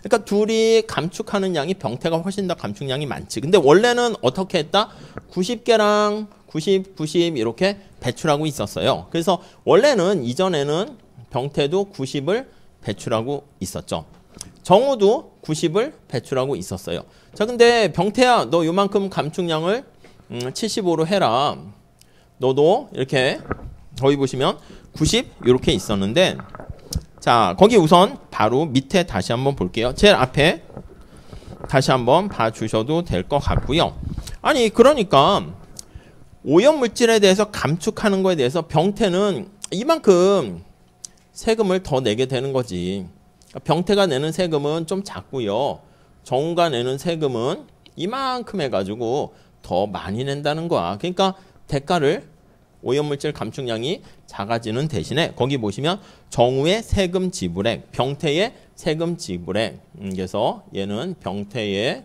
그러니까 둘이 감축하는 양이 병태가 훨씬 더 감축량이 많지. 근데 원래는 어떻게 했다? 90개랑 90, 90 이렇게 배출하고 있었어요. 그래서 원래는 이전에는 병태도 90을 배출하고 있었죠. 정우도 90을 배출하고 있었어요. 자, 근데 병태야 너 요만큼 감축량을 75로 해라. 너도 이렇게 거기 보시면 90 이렇게 있었는데 자, 거기 우선 바로 밑에 다시 한번 볼게요. 제일 앞에 다시 한번 봐주셔도 될 것 같고요. 아니 그러니까 오염물질에 대해서 감축하는 거에 대해서 병태는 이만큼 세금을 더 내게 되는 거지. 병태가 내는 세금은 좀 작고요. 정우가 내는 세금은 이만큼 해가지고 더 많이 낸다는 거야. 그러니까 대가를 오염물질 감축량이 작아지는 대신에 거기 보시면 정우의 세금 지불액, 병태의 세금 지불액. 그래서 얘는 병태의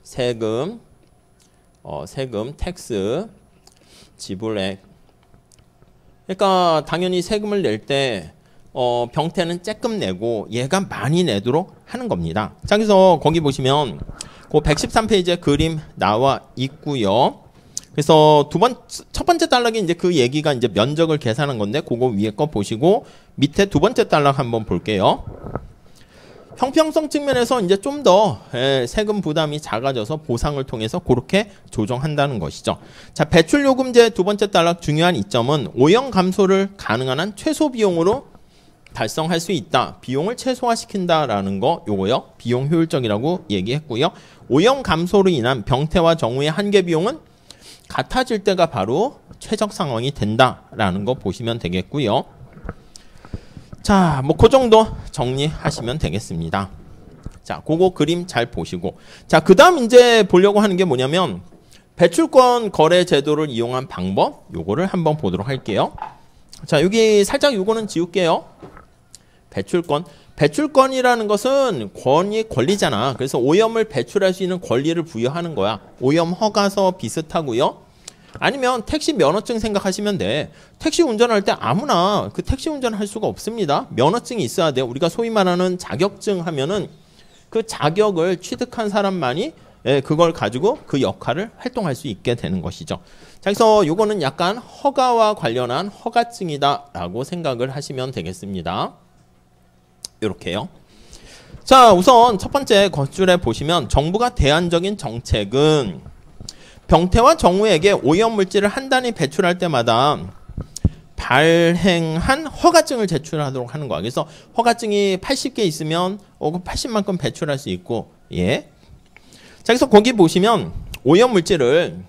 세금 텍스 지불액. 그러니까 당연히 세금을 낼 때 병태는 조금 내고 얘가 많이 내도록 하는 겁니다. 자, 그래서 거기 보시면 그 113페이지에 그림 나와 있고요. 그래서 첫 번째 단락이 이제 그 얘기가 이제 면적을 계산한 건데 그거 위에 거 보시고 밑에 두 번째 단락 한번 볼게요. 형평성 측면에서 이제 좀 더 세금 부담이 작아져서 보상을 통해서 그렇게 조정한다는 것이죠. 자, 배출요금제 두 번째 단락 중요한 이점은 오염 감소를 가능한 한 최소 비용으로 달성할 수 있다. 비용을 최소화시킨다라는 거 요거요. 비용 효율적이라고 얘기했고요. 오염 감소로 인한 병태와 정우의 한계 비용은 같아질 때가 바로 최적 상황이 된다라는 거 보시면 되겠고요. 자, 뭐 그 정도 정리하시면 되겠습니다. 자, 그거 그림 잘 보시고. 자, 그 다음 이제 보려고 하는 게 뭐냐면 배출권 거래 제도를 이용한 방법, 요거를 한번 보도록 할게요. 자, 여기 살짝 요거는 지울게요. 배출권이라는 것은 권리잖아. 그래서 오염을 배출할 수 있는 권리를 부여하는 거야. 오염 허가서 비슷하고요. 아니면 택시 면허증 생각하시면 돼. 택시 운전할 때 아무나 그 택시 운전할 수가 없습니다. 면허증이 있어야 돼요. 우리가 소위 말하는 자격증 하면은 그 자격을 취득한 사람만이 그걸 가지고 그 역할을 활동할 수 있게 되는 것이죠. 자, 그래서 요거는 약간 허가와 관련한 허가증이다라고 생각을 하시면 되겠습니다. 이렇게요. 자, 우선 첫 번째 것줄에 보시면 정부가 대안적인 정책은 병태와 정우에게 오염물질을 한 단위 배출할 때마다 발행한 허가증을 제출하도록 하는 거야. 그래서 허가증이 80개 있으면 80만큼 배출할 수 있고, 예. 자, 그래서 거기 보시면 오염물질을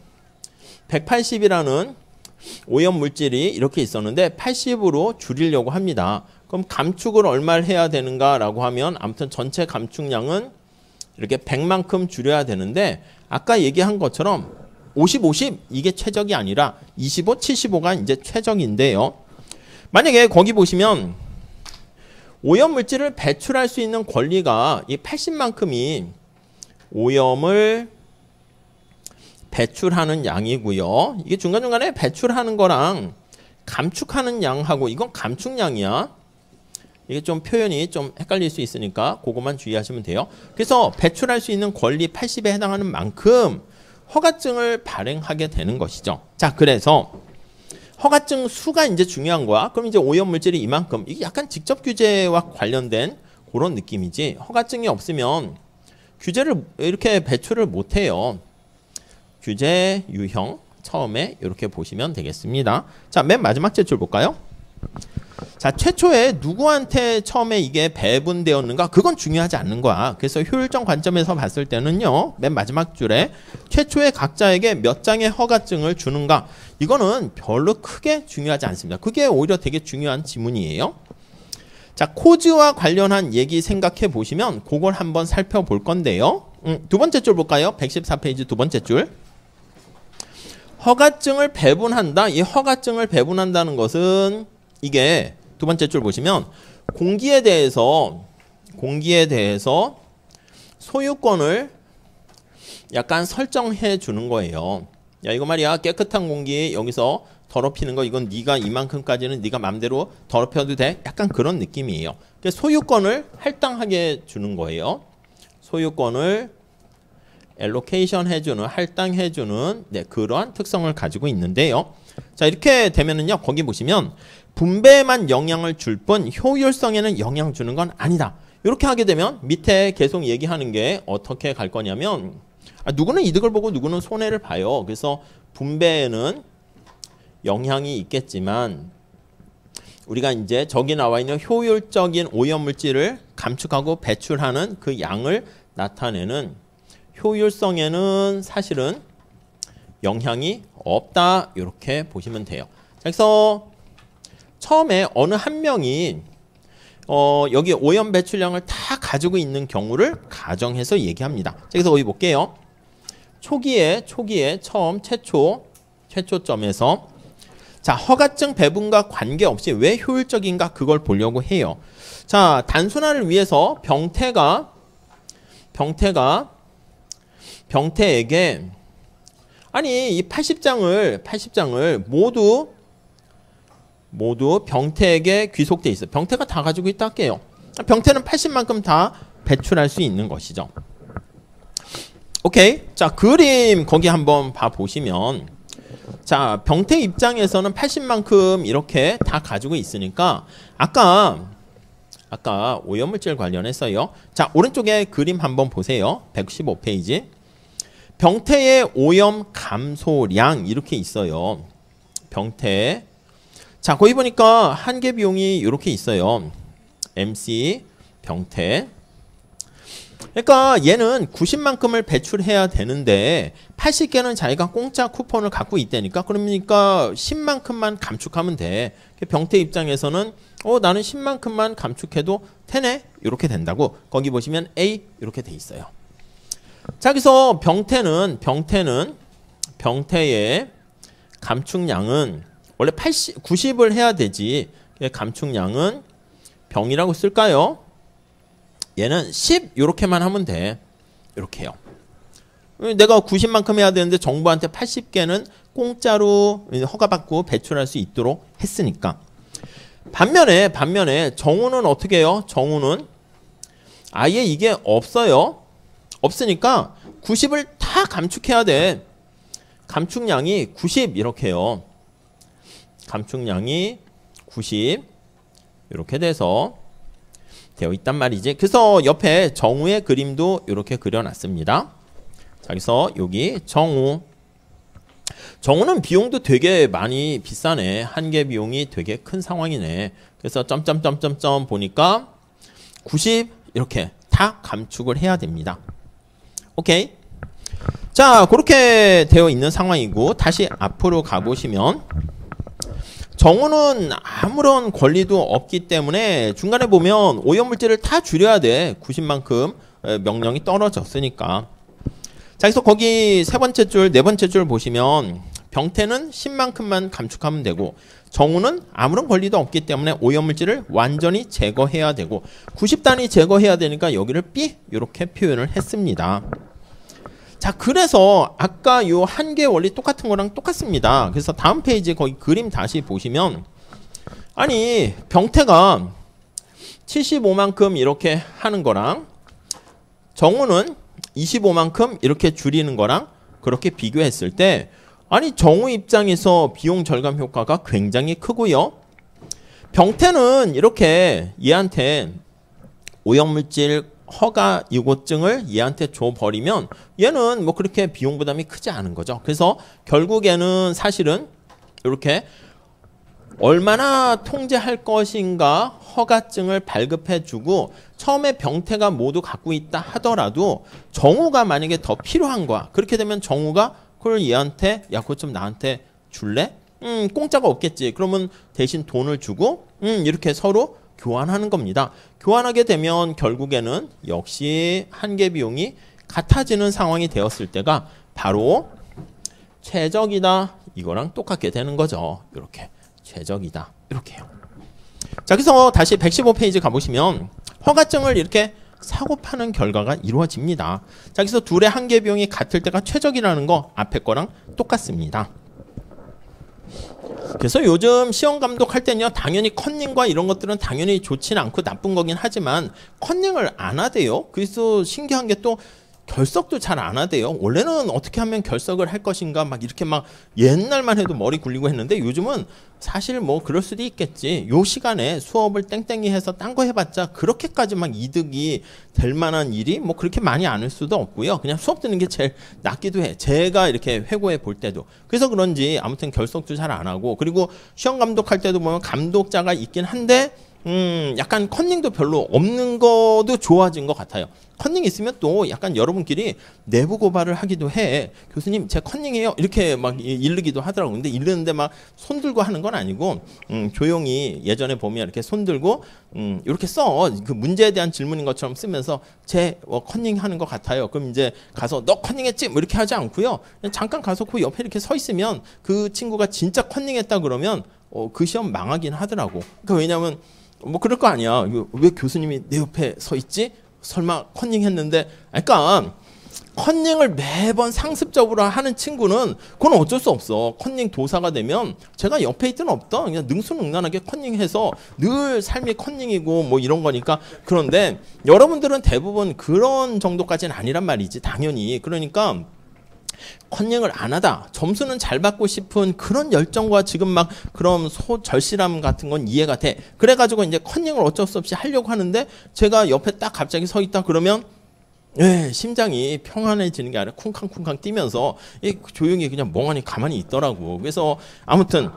180이라는 오염물질이 이렇게 있었는데 80으로 줄이려고 합니다. 그럼 감축을 얼마를 해야 되는가라고 하면 아무튼 전체 감축량은 이렇게 100만큼 줄여야 되는데 아까 얘기한 것처럼 50, 50 이게 최적이 아니라 25, 75가 이제 최적인데요. 만약에 거기 보시면 오염물질을 배출할 수 있는 권리가 이 80만큼이 오염을 배출하는 양이고요. 이게 중간중간에 배출하는 거랑 감축하는 양하고 이건 감축량이야. 이게 좀 표현이 좀 헷갈릴 수 있으니까 그것만 주의하시면 돼요. 그래서 배출할 수 있는 권리 80에 해당하는 만큼 허가증을 발행하게 되는 것이죠. 자, 그래서 허가증 수가 이제 중요한 거야. 그럼 이제 오염물질이 이만큼. 이게 약간 직접 규제와 관련된 그런 느낌이지. 허가증이 없으면 규제를 이렇게 배출을 못 해요. 규제 유형 처음에 이렇게 보시면 되겠습니다. 자, 맨 마지막 제출 볼까요? 자, 최초에 누구한테 처음에 이게 배분되었는가? 그건 중요하지 않는 거야. 그래서 효율적 관점에서 봤을 때는요. 맨 마지막 줄에 최초에 각자에게 몇 장의 허가증을 주는가? 이거는 별로 크게 중요하지 않습니다. 그게 오히려 되게 중요한 지문이에요. 자, 코즈와 관련한 얘기 생각해 보시면 그걸 한번 살펴볼 건데요. 두 번째 줄 볼까요? 114페이지 두 번째 줄. 허가증을 배분한다. 이 허가증을 배분한다는 것은 이게 두 번째 줄 보시면 공기에 대해서 소유권을 약간 설정해 주는 거예요. 야, 이거 말이야. 깨끗한 공기 여기서 더럽히는 거 이건 네가 이만큼까지는 네가 맘대로 더럽혀도 돼. 약간 그런 느낌이에요. 그래서 소유권을 할당하게 주는 거예요. 소유권을 엘로케이션 해주는, 할당해주는 그러한 특성을 가지고 있는데요. 자, 이렇게 되면은요, 거기 보시면 분배에만 영향을 줄 뿐 효율성에는 영향 주는 건 아니다. 이렇게 하게 되면 밑에 계속 얘기하는 게 어떻게 갈 거냐면 누구는 이득을 보고 누구는 손해를 봐요. 그래서 분배에는 영향이 있겠지만 우리가 이제 저기 나와 있는 효율적인 오염물질을 감축하고 배출하는 그 양을 나타내는 효율성에는 사실은 영향이 없다. 이렇게 보시면 돼요. 그래서 처음에 어느 한 명이 여기 오염 배출량을 다 가지고 있는 경우를 가정해서 얘기합니다. 그래서 거기 볼게요. 초기에 처음 최초점에서 자, 허가증 배분과 관계없이 왜 효율적인가 그걸 보려고 해요. 자, 단순화를 위해서 병태에게 아니 이 80장을 모두 병태에게 귀속돼 있어요. 병태가 다 가지고 있다 할게요. 병태는 80만큼 다 배출할 수 있는 것이죠. 오케이. 자, 그림 거기 한번 봐 보시면 자, 병태 입장에서는 80만큼 이렇게 다 가지고 있으니까 아까 오염물질 관련해서요. 자, 오른쪽에 그림 한번 보세요. 115페이지. 병태의 오염 감소량 이렇게 있어요. 병태. 자, 거기 보니까 한계 비용이 이렇게 있어요. MC 병태. 그러니까 얘는 90만큼을 배출해야 되는데 80개는 자기가 공짜 쿠폰을 갖고 있다니까. 그러니까 10만큼만 감축하면 돼. 병태 입장에서는 나는 10만큼만 감축해도 되네. 이렇게 된다고. 거기 보시면 A 이렇게 돼 있어요. 자, 여기서 병태의 감축량은 원래 90을 해야 되지. 감축량은 병이라고 쓸까요? 얘는 10 이렇게만 하면 돼. 이렇게요. 내가 90만큼 해야 되는데 정부한테 80개는 공짜로 허가받고 배출할 수 있도록 했으니까. 반면에 정우는 어떻게 해요? 정우는 아예 이게 없어요. 없으니까 90을 다 감축해야 돼. 감축량이 90 이렇게요. 감축량이 90 이렇게 돼서 되어 있단 말이지. 그래서 옆에 정우의 그림도 이렇게 그려놨습니다. 자, 그래서 여기 정우는 비용도 되게 많이 비싸네. 한 개 비용이 되게 큰 상황이네. 그래서 점점점점점 보니까 90 이렇게 다 감축을 해야 됩니다. 오케이. 자, 그렇게 되어 있는 상황이고, 다시 앞으로 가보시면 정우는 아무런 권리도 없기 때문에 중간에 보면 오염물질을 다 줄여야 돼. 90만큼 명령이 떨어졌으니까. 자, 그래서 거기 세 번째 줄, 네 번째 줄 보시면 병태는 10만큼만 감축하면 되고, 정우는 아무런 권리도 없기 때문에 오염물질을 완전히 제거해야 되고 90단위 제거해야 되니까 여기를 B 이렇게 표현을 했습니다. 자, 그래서 아까 요 한 개 원리 똑같은 거랑 똑같습니다. 그래서 다음 페이지 거기 그림 다시 보시면, 아니 병태가 75만큼 이렇게 하는 거랑 정우는 25만큼 이렇게 줄이는 거랑 그렇게 비교했을 때, 아니 정우 입장에서 비용 절감 효과가 굉장히 크고요. 병태는 이렇게 얘한테 오염물질 허가 유고증을 얘한테 줘버리면 얘는 뭐 그렇게 비용 부담이 크지 않은 거죠. 그래서 결국에는 사실은 이렇게 얼마나 통제할 것인가 허가증을 발급해주고, 처음에 병태가 모두 갖고 있다 하더라도 정우가 만약에 더 필요한 거야. 그렇게 되면 정우가 그걸 얘한테 야 그거 좀 나한테 줄래? 공짜가 없겠지. 그러면 대신 돈을 주고 이렇게 서로 교환하는 겁니다. 교환하게 되면 결국에는 역시 한 개 비용이 같아지는 상황이 되었을 때가 바로 최적이다. 이거랑 똑같게 되는 거죠. 이렇게 최적이다. 이렇게요. 자, 그래서 다시 115페이지 가보시면 허가증을 이렇게 사고 파는 결과가 이루어집니다. 자, 그래서 둘의 한 개 비용이 같을 때가 최적이라는 거 앞에 거랑 똑같습니다. 그래서 요즘 시험 감독할 때는요, 당연히 컨닝과 이런 것들은 당연히 좋지는 않고 나쁜 거긴 하지만 컨닝을 안 하대요. 그래서 신기한 게 또 결석도 잘 안 하대요. 원래는 어떻게 하면 결석을 할 것인가 막 이렇게 막 옛날만 해도 머리 굴리고 했는데 요즘은 사실 뭐 그럴 수도 있겠지. 요 시간에 수업을 땡땡이 해서 딴 거 해봤자 그렇게까지 막 이득이 될 만한 일이 뭐 그렇게 많이 않을 수도 없고요. 그냥 수업 듣는 게 제일 낫기도 해. 제가 이렇게 회고해 볼 때도. 그래서 그런지 아무튼 결석도 잘 안 하고, 그리고 시험 감독할 때도 보면 감독자가 있긴 한데 약간 컨닝도 별로 없는 것도 좋아진 것 같아요. 컨닝 있으면 또 약간 여러분끼리 내부 고발을 하기도 해. 교수님 제 컨닝이에요. 이렇게 막 이르기도 하더라고요. 근데 이르는데 막 손 들고 하는 건 아니고 조용히 예전에 보면 이렇게 손 들고 이렇게 써. 그 문제에 대한 질문인 것처럼 쓰면서 제 컨닝 하는 것 같아요. 그럼 이제 가서 너 컨닝했지? 뭐 이렇게 하지 않고요. 그냥 잠깐 가서 그 옆에 이렇게 서 있으면 그 친구가 진짜 컨닝했다 그러면 그 시험 망하긴 하더라고. 그러니까 왜냐면 뭐 그럴 거 아니야. 왜 교수님이 내 옆에 서 있지? 설마 컨닝 했는데. 그러니까 컨닝을 매번 상습적으로 하는 친구는 그건 어쩔 수 없어. 컨닝 도사가 되면 제가 옆에 있든 없든 그냥 능수능란하게 컨닝해서 늘 삶이 컨닝이고 뭐 이런 거니까. 그런데 여러분들은 대부분 그런 정도까지는 아니란 말이지, 당연히. 그러니까 컨닝을 안 하다, 점수는 잘 받고 싶은 그런 열정과 지금 막 그런 절실함 같은 건 이해가 돼. 그래가지고 이제 컨닝을 어쩔 수 없이 하려고 하는데 제가 옆에 딱 갑자기 서 있다 그러면 네, 심장이 평안해지는 게 아니라 쿵쾅쿵쾅 뛰면서 조용히 그냥 멍하니 가만히 있더라고. 그래서 아무튼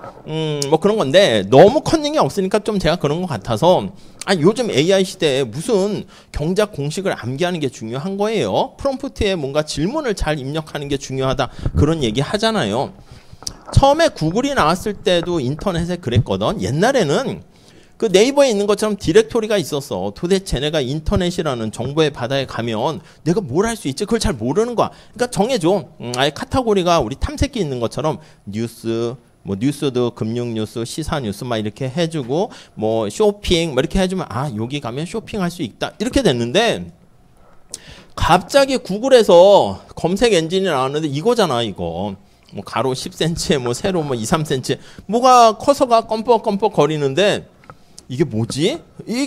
뭐 그런 건데 너무 컨닝이 없으니까 좀 제가 그런 것 같아서 요즘 AI 시대에 무슨 경작 공식을 암기하는 게 중요한 거예요. 프롬프트에 뭔가 질문을 잘 입력하는 게 중요하다 그런 얘기 하잖아요. 처음에 구글이 나왔을 때도 인터넷에 그랬거든. 옛날에는 그 네이버에 있는 것처럼 디렉토리가 있었어. 도대체 내가 인터넷이라는 정보의 바다에 가면 내가 뭘 할 수 있지? 그걸 잘 모르는 거야. 그러니까 정해줘. 아예 카테고리가 우리 탐색기 있는 것처럼 뉴스, 뭐 뉴스도 금융 뉴스, 시사 뉴스 막 이렇게 해주고 뭐 쇼핑 뭐 이렇게 해주면 여기 가면 쇼핑할 수 있다. 이렇게 됐는데 갑자기 구글에서 검색 엔진이 나왔는데 이거잖아 이거. 뭐 가로 10cm에 뭐 세로 뭐 2, 3cm 뭐가 커서가 껌뻑껌뻑 거리는데 이게 뭐지?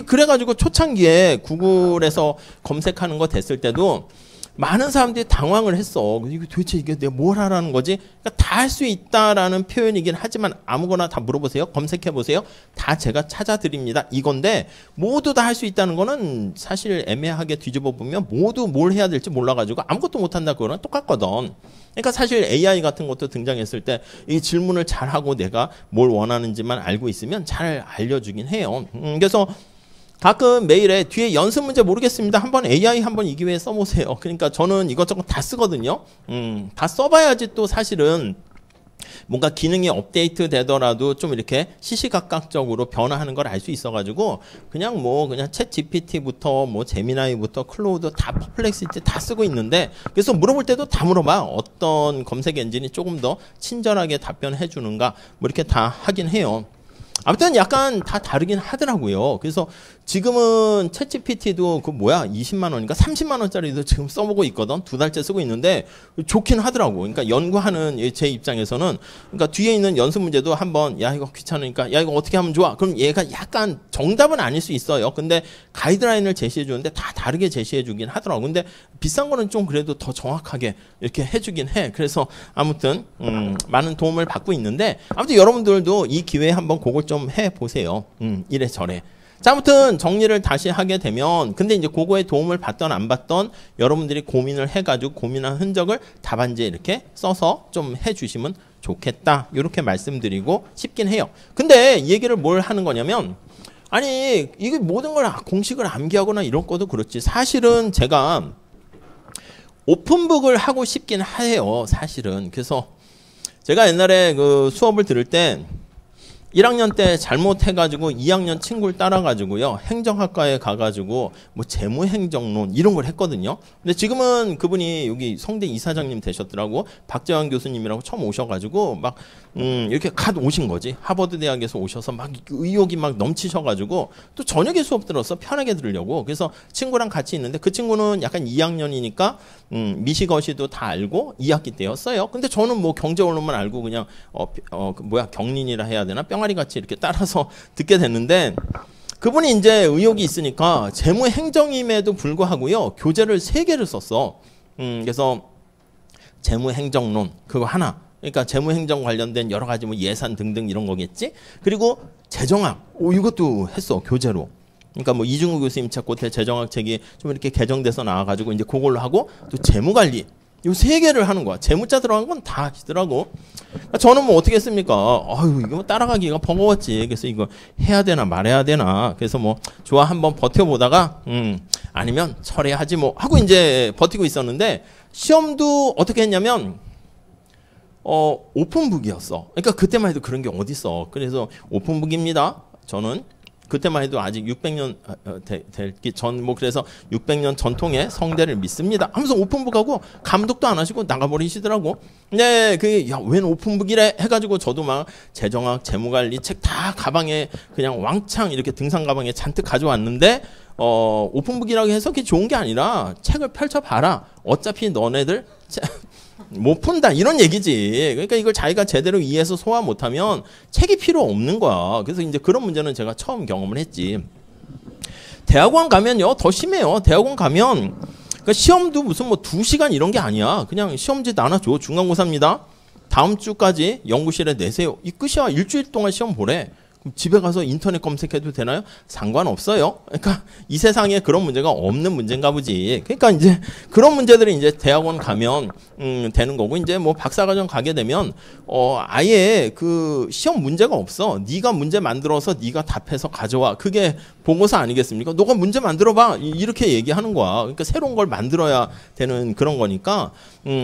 그래가지고 초창기에 구글에서 검색하는 거 됐을 때도 많은 사람들이 당황을 했어. 이게 도대체 이게 내가 뭘 하라는 거지? 그러니까 다 할 수 있다라는 표현이긴 하지만 아무거나 다 물어보세요. 검색해보세요. 다 제가 찾아드립니다. 이건데 모두 다 할 수 있다는 거는 사실 애매하게 뒤집어 보면 모두 뭘 해야 될지 몰라가지고 아무것도 못한다 그거랑 똑같거든. 그러니까 사실 AI 같은 것도 등장했을 때 이 질문을 잘하고 내가 뭘 원하는지만 알고 있으면 잘 알려주긴 해요. 그래서 가끔 메일에 뒤에 연습 문제 모르겠습니다. 한번 AI 한번 이 기회에 써보세요. 그러니까 저는 이것저것 다 쓰거든요. 다 써봐야지 또 사실은 뭔가 기능이 업데이트 되더라도 좀 이렇게 시시각각적으로 변화하는 걸 알 수 있어가지고 그냥 챗 GPT부터 뭐 제미나이부터 클로우드 다 퍼플렉시티 다 쓰고 있는데 그래서 물어볼 때도 다 물어봐. 어떤 검색 엔진이 조금 더 친절하게 답변해 주는가 뭐 이렇게 다 하긴 해요. 아무튼 약간 다 다르긴 하더라고요. 그래서 지금은 챗GPT도 20만 원인가 30만 원짜리도 지금 써보고 있거든. 2달째 쓰고 있는데 좋긴 하더라고. 그러니까 연구하는 제 입장에서는 그러니까 뒤에 있는 연습 문제도 한번 이거 귀찮으니까 이거 어떻게 하면 좋아? 그럼 얘가 약간 정답은 아닐 수 있어요. 근데 가이드라인을 제시해 주는데 다 다르게 제시해 주긴 하더라고. 근데 비싼 거는 좀 그래도 더 정확하게 이렇게 해주긴 해. 그래서 아무튼 많은 도움을 받고 있는데 아무튼 여러분들도 이 기회에 한번 그걸 좀 해보세요. 이래저래. 자, 아무튼 정리를 다시 하게 되면 근데 이제 그거에 도움을 받던 안 받던 여러분들이 고민을 해가지고 고민한 흔적을 답안지에 이렇게 써서 좀 해주시면 좋겠다. 이렇게 말씀드리고 싶긴 해요. 근데 이 얘기를 뭘 하는 거냐면 이게 모든 걸 공식을 암기하거나 이런 것도 그렇지 사실은 제가 오픈북을 하고 싶긴 해요. 사실은. 그래서 제가 옛날에 그 수업을 들을 때 1학년 때 잘못해가지고 2학년 친구를 따라가지고요. 행정학과에 가가지고 뭐 재무행정론 이런 걸 했거든요. 근데 지금은 그분이 여기 성대 이사장님 되셨더라고. 박재환 교수님이라고 처음 오셔가지고 막 이렇게 갓 오신 거지. 하버드 대학에서 오셔서 막 의욕이 막 넘치셔가지고 또 저녁에 수업 들었어. 편하게 들으려고. 그래서 친구랑 같이 있는데 그 친구는 약간 2학년이니까 미시거시도 다 알고 2학기 때였어요. 근데 저는 뭐 경제원론만 알고 그냥 경린이라 해야 되나? 뿅아리 같이 이렇게 따라서 듣게 됐는데 그분이 이제 의욕이 있으니까 재무행정임에도 불구하고요. 교재를 3개를 썼어. 그래서 재무행정론 그거 하나. 그러니까 재무행정 관련된 여러 가지 뭐 예산 등등 이런 거겠지. 그리고 재정학 이것도 했어 교재로. 그러니까 뭐 이중우 교수님 책 고태 재정학 책이 좀 이렇게 개정돼서 나와가지고 이제 그걸로 하고 또 재무관리 이 3개를 하는 거야. 재무자 들어간 건 다 하시더라고. 저는 뭐 어떻게 했습니까? 이거 따라가기가 버거웠지. 그래서 이거 해야 되나 말해야 되나. 그래서 뭐 좋아 한번 버텨보다가 아니면 철회하지 뭐 하고 이제 버티고 있었는데 시험도 어떻게 했냐면 오픈북이었어. 그러니까 그때만 해도 그런 게 어딨어. 그래서 오픈북입니다. 저는 그때만 해도 아직 600년 되기 전 뭐 그래서 600년 전통의 성대를 믿습니다. 하면서 오픈북하고 감독도 안 하시고 나가버리시더라고. 근데 그게 웬 오픈북이래 해가지고 저도 막 재정학, 재무관리 책 다 가방에 그냥 왕창 이렇게 등산 가방에 잔뜩 가져왔는데 오픈북이라고 해서 그게 좋은 게 아니라 책을 펼쳐봐라. 어차피 너네들 못 푼다 이런 얘기지. 그러니까 이걸 자기가 제대로 이해해서 소화 못하면 책이 필요 없는 거야. 그래서 이제 그런 문제는 제가 처음 경험을 했지. 대학원 가면요 더 심해요. 대학원 가면 그러니까 시험도 무슨 뭐 2시간 이런 게 아니야. 그냥 시험지 나눠줘. 중간고사입니다. 다음 주까지 연구실에 내세요. 이 끝이야. 일주일 동안 시험 보래. 그럼 집에 가서 인터넷 검색해도 되나요? 상관없어요. 그러니까 이 세상에 그런 문제가 없는 문제인가 보지. 그러니까 이제 그런 문제들이 이제 대학원 가면 되는 거고, 이제 뭐 박사과정 가게 되면 아예 그 시험 문제가 없어. 네가 문제 만들어서 네가 답해서 가져와. 그게 보고서 아니겠습니까? 너가 문제 만들어봐. 이렇게 얘기하는 거야. 그러니까 새로운 걸 만들어야 되는 그런 거니까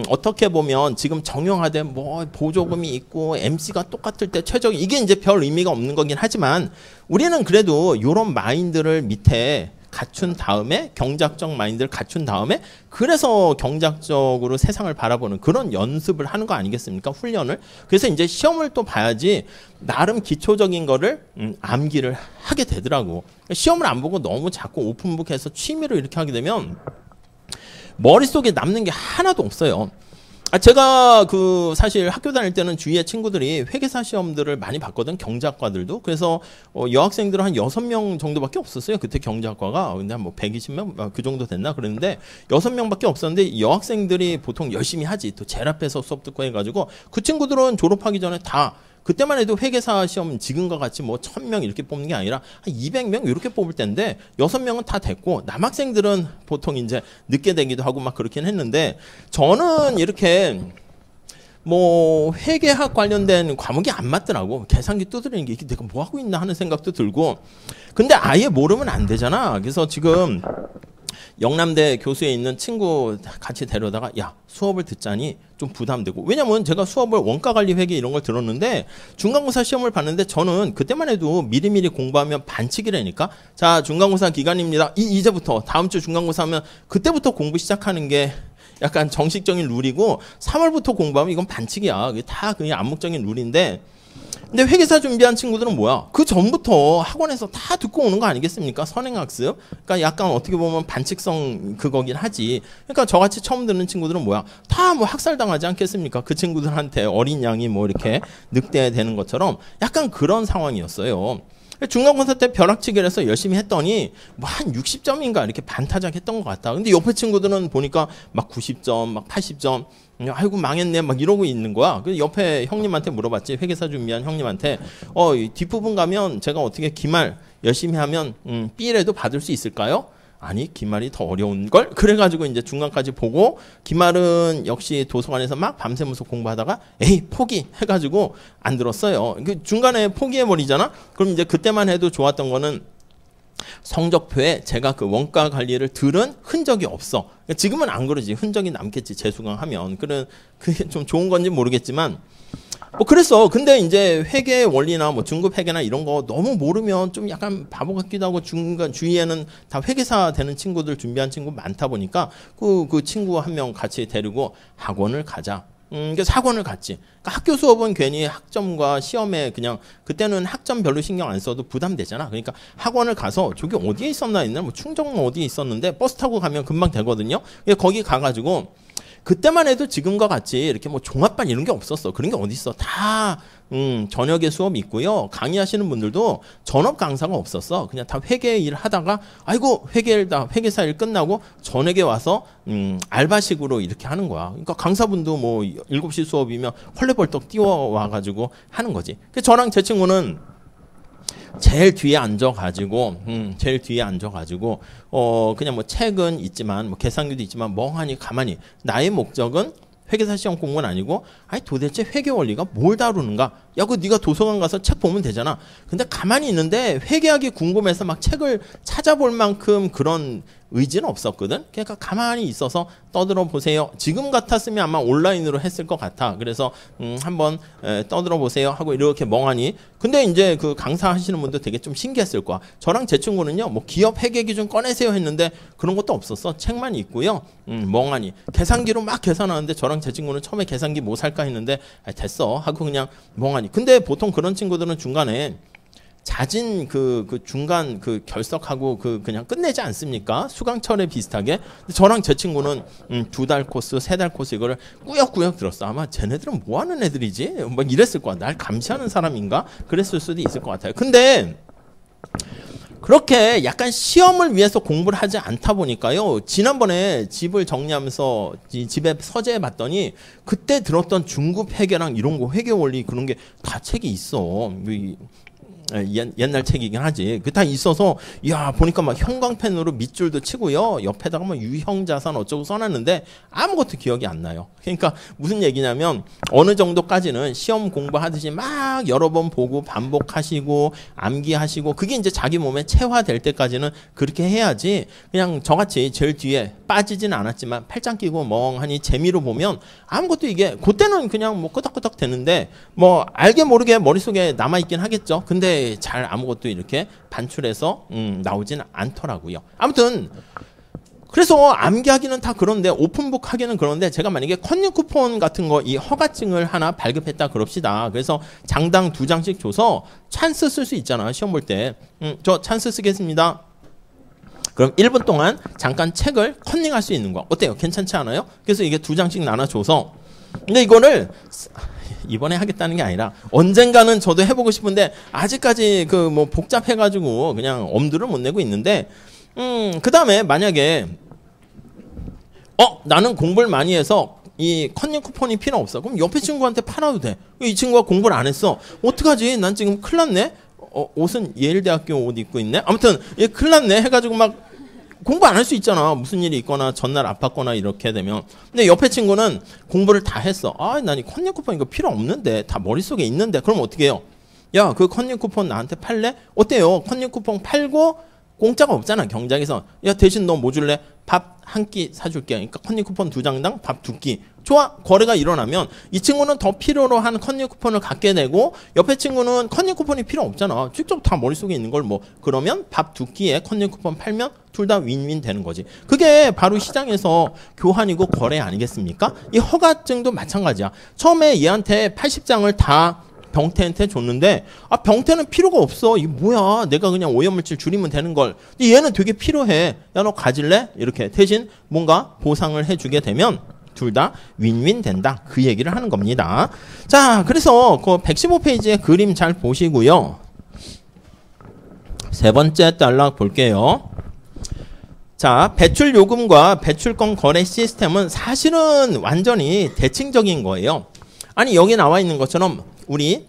어떻게 보면 지금 정형화된 뭐 보조금이 있고 MC가 똑같을 때 최적, 이게 이제 별 의미가 없는 거긴 하지만 우리는 그래도 이런 마인드를 밑에 갖춘 다음에, 경작적 마인드를 갖춘 다음에, 그래서 경작적으로 세상을 바라보는 그런 연습을 하는 거 아니겠습니까? 훈련을. 그래서 이제 시험을 또 봐야지 나름 기초적인 거를 암기를 하게 되더라고. 시험을 안 보고 너무 자꾸 오픈북해서 취미로 이렇게 하게 되면 머릿속에 남는 게 하나도 없어요. 제가 그 사실 학교 다닐 때는 주위에 친구들이 회계사 시험들을 많이 봤거든, 경제학과들도. 그래서 여학생들은 한 6명 정도밖에 없었어요. 그때 경제학과가. 근데 한 뭐 120명 그 정도 됐나 그랬는데 6명밖에 없었는데 여학생들이 보통 열심히 하지. 또 제일 앞에서 수업 듣고 해가지고 그 친구들은 졸업하기 전에 다, 그때만 해도 회계사 시험 지금과 같이 뭐 1000명 이렇게 뽑는 게 아니라 한 200명 이렇게 뽑을 때인데 6명은 다 됐고, 남학생들은 보통 이제 늦게 되기도 하고 막 그렇긴 했는데, 저는 이렇게 뭐 회계학 관련된 과목이 안 맞더라고. 계산기 두드리는 게 이게 내가 뭐 하고 있나 하는 생각도 들고. 근데 아예 모르면 안 되잖아. 그래서 지금 영남대 교수에 있는 친구 같이 데려다가 야, 수업을 듣자니 좀 부담되고. 왜냐면 제가 수업을 원가관리 회계 이런 걸 들었는데 중간고사 시험을 봤는데 저는 그때만 해도 미리미리 공부하면 반칙이라니까. 자, 중간고사 기간입니다. 이제부터 다음 주 중간고사 하면 그때부터 공부 시작하는 게 약간 정식적인 룰이고, 3월부터 공부하면 이건 반칙이야. 그게 다 그냥 암묵적인 룰인데, 근데 회계사 준비한 친구들은 뭐야? 그 전부터 학원에서 다 듣고 오는 거 아니겠습니까? 선행학습. 그러니까 약간 어떻게 보면 반칙성 그거긴 하지. 그러니까 저같이 처음 듣는 친구들은 뭐야? 다 뭐 학살당하지 않겠습니까? 그 친구들한테 어린 양이 뭐 이렇게 늑대되는 것처럼 약간 그런 상황이었어요. 중간고사 때 벼락치기를 해서 열심히 했더니 뭐 한 60점인가 이렇게 반타작 했던 것 같다. 근데 옆에 친구들은 보니까 막 90점, 막 80점. 아이고 망했네 막 이러고 있는 거야. 그래서 옆에 형님한테 물어봤지. 회계사 준비한 형님한테 이 뒷부분 가면 제가 어떻게 기말 열심히 하면 B라도 받을 수 있을까요? 아니, 기말이 더 어려운 걸. 그래가지고 이제 중간까지 보고, 기말은 역시 도서관에서 막 밤새면서 공부하다가 에이 포기 해가지고 안 들었어요. 그 중간에 포기해버리잖아. 그럼 이제 그때만 해도 좋았던 거는 성적표에 제가 그 원가 관리를 들은 흔적이 없어. 지금은 안 그러지. 흔적이 남겠지, 재수강하면. 그게 좀 좋은 건지 모르겠지만 뭐 그랬어. 근데 이제 회계 원리나 뭐 중급 회계나 이런 거 너무 모르면 좀 약간 바보 같기도 하고, 중간 주위에는 다 회계사 되는 친구들 준비한 친구 많다 보니까 그 친구 한 명 같이 데리고 학원을 가자. 그래서 학원을 갔지. 그러니까 학교 수업은 괜히 학점과 시험에 그냥, 그때는 학점 별로 신경 안 써도 부담되잖아. 그러니까 학원을 가서 저기 어디에 있었나 했나, 뭐 충정로 어디에 있었는데 버스 타고 가면 금방 되거든요. 거기 가가지고 그때만 해도 지금과 같이 이렇게 뭐 종합반 이런 게 없었어. 그런 게 어디 있어. 다 저녁에 수업이 있고요. 강의하시는 분들도 전업 강사가 없었어. 그냥 다 회계 일 하다가 아이고 회계사 일 끝나고 저녁에 와서 알바식으로 이렇게 하는 거야. 그러니까 강사분도 뭐 7시 수업이면 헐레벌떡 뛰어와가지고 하는 거지. 저랑 제 친구는 제일 뒤에 앉아가지고 그냥 뭐 책은 있지만 뭐 계산기도 있지만 멍하니 가만히, 나의 목적은 회계사 시험 공부는 아니고, 아니 도대체 회계 원리가 뭘 다루는가? 야, 그 네가 도서관 가서 책 보면 되잖아. 근데 가만히 있는데 회계학이 궁금해서 막 책을 찾아볼 만큼 그런 의지는 없었거든. 그러니까 가만히 있어서 떠들어 보세요. 지금 같았으면 아마 온라인으로 했을 것 같아. 그래서 한번 떠들어 보세요 하고 이렇게 멍하니. 근데 이제 그 강사하시는 분도 되게 좀 신기했을 거야. 저랑 제 친구는요, 뭐 기업 회계 기준 꺼내세요 했는데 그런 것도 없었어. 책만 있고요. 멍하니 계산기로 막 계산하는데, 저랑 제 친구는 처음에 계산기 뭐 살까 했는데 됐어 하고 그냥 멍하니. 근데 보통 그런 친구들은 중간에 자진 그 중간 그 결석하고 그냥 끝내지 않습니까? 수강철에 비슷하게. 근데 저랑 제 친구는 2달 코스, 3달 코스 이거를 꾸역꾸역 들었어. 아마 쟤네들은 뭐 하는 애들이지? 막 이랬을 거야. 날 감시하는 사람인가? 그랬을 수도 있을 것 같아요. 근데 그렇게 약간 시험을 위해서 공부를 하지 않다 보니까요. 지난번에 집을 정리하면서 집에 서재해 봤더니 그때 들었던 중급 회계랑 이런 거, 회계 원리 그런 게 다 책이 있어. 옛날 책이긴 하지. 그 다 있어서 야 보니까 막 형광펜으로 밑줄도 치고요. 옆에다가 뭐 유형자산 어쩌고 써놨는데 아무것도 기억이 안 나요. 그러니까 무슨 얘기냐면 어느 정도까지는 시험 공부하듯이 막 여러 번 보고 반복하시고 암기하시고 그게 이제 자기 몸에 체화될 때까지는 그렇게 해야지. 그냥 저같이 제일 뒤에 빠지진 않았지만 팔짱 끼고 멍하니 재미로 보면 아무것도 이게 그때는 그냥 뭐 끄덕끄덕 되는데 뭐 알게 모르게 머릿속에 남아있긴 하겠죠. 근데 잘 아무것도 이렇게 반출해서 나오진 않더라고요. 아무튼 그래서 암기하기는 다 그런데 오픈북 하기는 그런데 제가 만약에 컨닝 쿠폰 같은 거 이 허가증을 하나 발급했다 그럽시다. 그래서 장당 2장씩 줘서 찬스 쓸 수 있잖아. 시험 볼 때. 저 찬스 쓰겠습니다. 그럼 1분 동안 잠깐 책을 컨닝할 수 있는 거 어때요? 괜찮지 않아요? 그래서 이게 2장씩 나눠줘서 근데 이거를 이번에 하겠다는 게 아니라 언젠가는 저도 해보고 싶은데 아직까지 그 뭐 복잡해가지고 그냥 엄두를 못 내고 있는데 그 다음에 만약에 나는 공부를 많이 해서 이 컨닝 쿠폰이 필요 없어. 그럼 옆에 친구한테 팔아도 돼. 이 친구가 공부를 안 했어. 어떡하지? 난 지금 큰일 났네. 옷은 예일대학교 옷 입고 있네. 아무튼 얘 큰일 났네 해가지고 막 공부 안 할 수 있잖아. 무슨 일이 있거나 전날 아팠거나 이렇게 되면. 근데 옆에 친구는 공부를 다 했어. 난 이 컨닝 쿠폰 이거 필요 없는데 다 머릿속에 있는데 그럼 어떻게 해요? 야, 그 컨닝 쿠폰 나한테 팔래? 어때요? 컨닝 쿠폰 팔고 공짜가 없잖아. 경작에서. 야, 대신 너 뭐 줄래? 밥 한 끼 사줄게. 그러니까 컨닝 쿠폰 2장당 밥 2끼. 좋아. 거래가 일어나면 이 친구는 더 필요로 한 컨닝 쿠폰을 갖게 되고 옆에 친구는 컨닝 쿠폰이 필요 없잖아. 직접 다 머릿속에 있는 걸 뭐 그러면 밥 2끼에 컨닝 쿠폰 팔면 둘 다 윈윈 되는 거지. 그게 바로 시장에서 교환이고 거래 아니겠습니까? 이 허가증도 마찬가지야. 처음에 얘한테 80장을 다 병태한테 줬는데 병태는 필요가 없어. 이게 뭐야. 내가 그냥 오염물질 줄이면 되는 걸. 근데 얘는 되게 필요해. 야, 너 가질래? 이렇게 대신 뭔가 보상을 해주게 되면 둘 다 윈윈 된다. 그 얘기를 하는 겁니다. 자, 그래서 그 115페이지의 그림 잘 보시고요. 세 번째 단락 볼게요. 자, 배출 요금과 배출권 거래 시스템은 사실은 완전히 대칭적인 거예요. 아니, 여기 나와 있는 것처럼 우리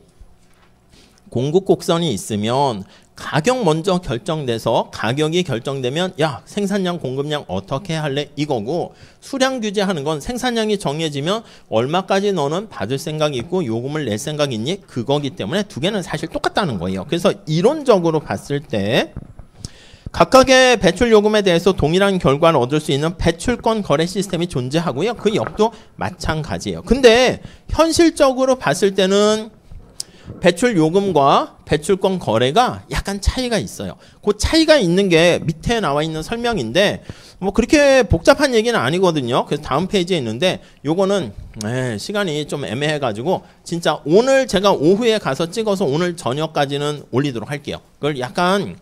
공급 곡선이 있으면 가격 먼저 결정돼서 가격이 결정되면 야, 생산량 공급량 어떻게 할래? 이거고 수량 규제하는 건 생산량이 정해지면 얼마까지 너는 받을 생각이 있고 요금을 낼 생각이 있니? 그거기 때문에 두 개는 사실 똑같다는 거예요. 그래서 이론적으로 봤을 때 각각의 배출 요금에 대해서 동일한 결과를 얻을 수 있는 배출권 거래 시스템이 존재하고요. 그 역도 마찬가지예요. 근데 현실적으로 봤을 때는 배출 요금과 배출권 거래가 약간 차이가 있어요. 그 차이가 있는 게 밑에 나와 있는 설명인데 뭐 그렇게 복잡한 얘기는 아니거든요. 그래서 다음 페이지에 있는데 요거는 시간이 좀 애매해가지고 진짜 오늘 제가 오후에 가서 찍어서 오늘 저녁까지는 올리도록 할게요. 그걸 약간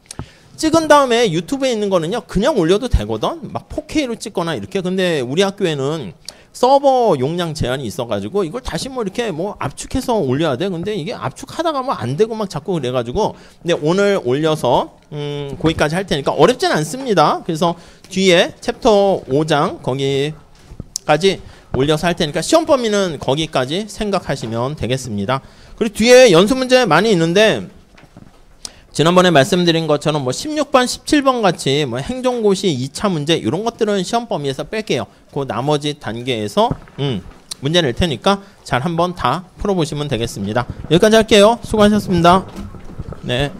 찍은 다음에 유튜브에 있는 거는요 그냥 올려도 되거든. 막 4K로 찍거나 이렇게. 근데 우리 학교에는 서버 용량 제한이 있어가지고 이걸 다시 뭐 이렇게 뭐 압축해서 올려야 돼. 근데 이게 압축하다가 뭐 안 되고 막 자꾸 그래가지고 근데 오늘 올려서 거기까지 할 테니까 어렵진 않습니다. 그래서 뒤에 챕터 5장 거기까지 올려서 할 테니까 시험 범위는 거기까지 생각하시면 되겠습니다. 그리고 뒤에 연습 문제 많이 있는데 지난번에 말씀드린 것처럼 뭐 16번, 17번 같이 뭐 행정고시 2차 문제 이런 것들은 시험 범위에서 뺄게요. 그 나머지 단계에서 문제 낼 테니까 잘 한번 다 풀어보시면 되겠습니다. 여기까지 할게요. 수고하셨습니다. 네.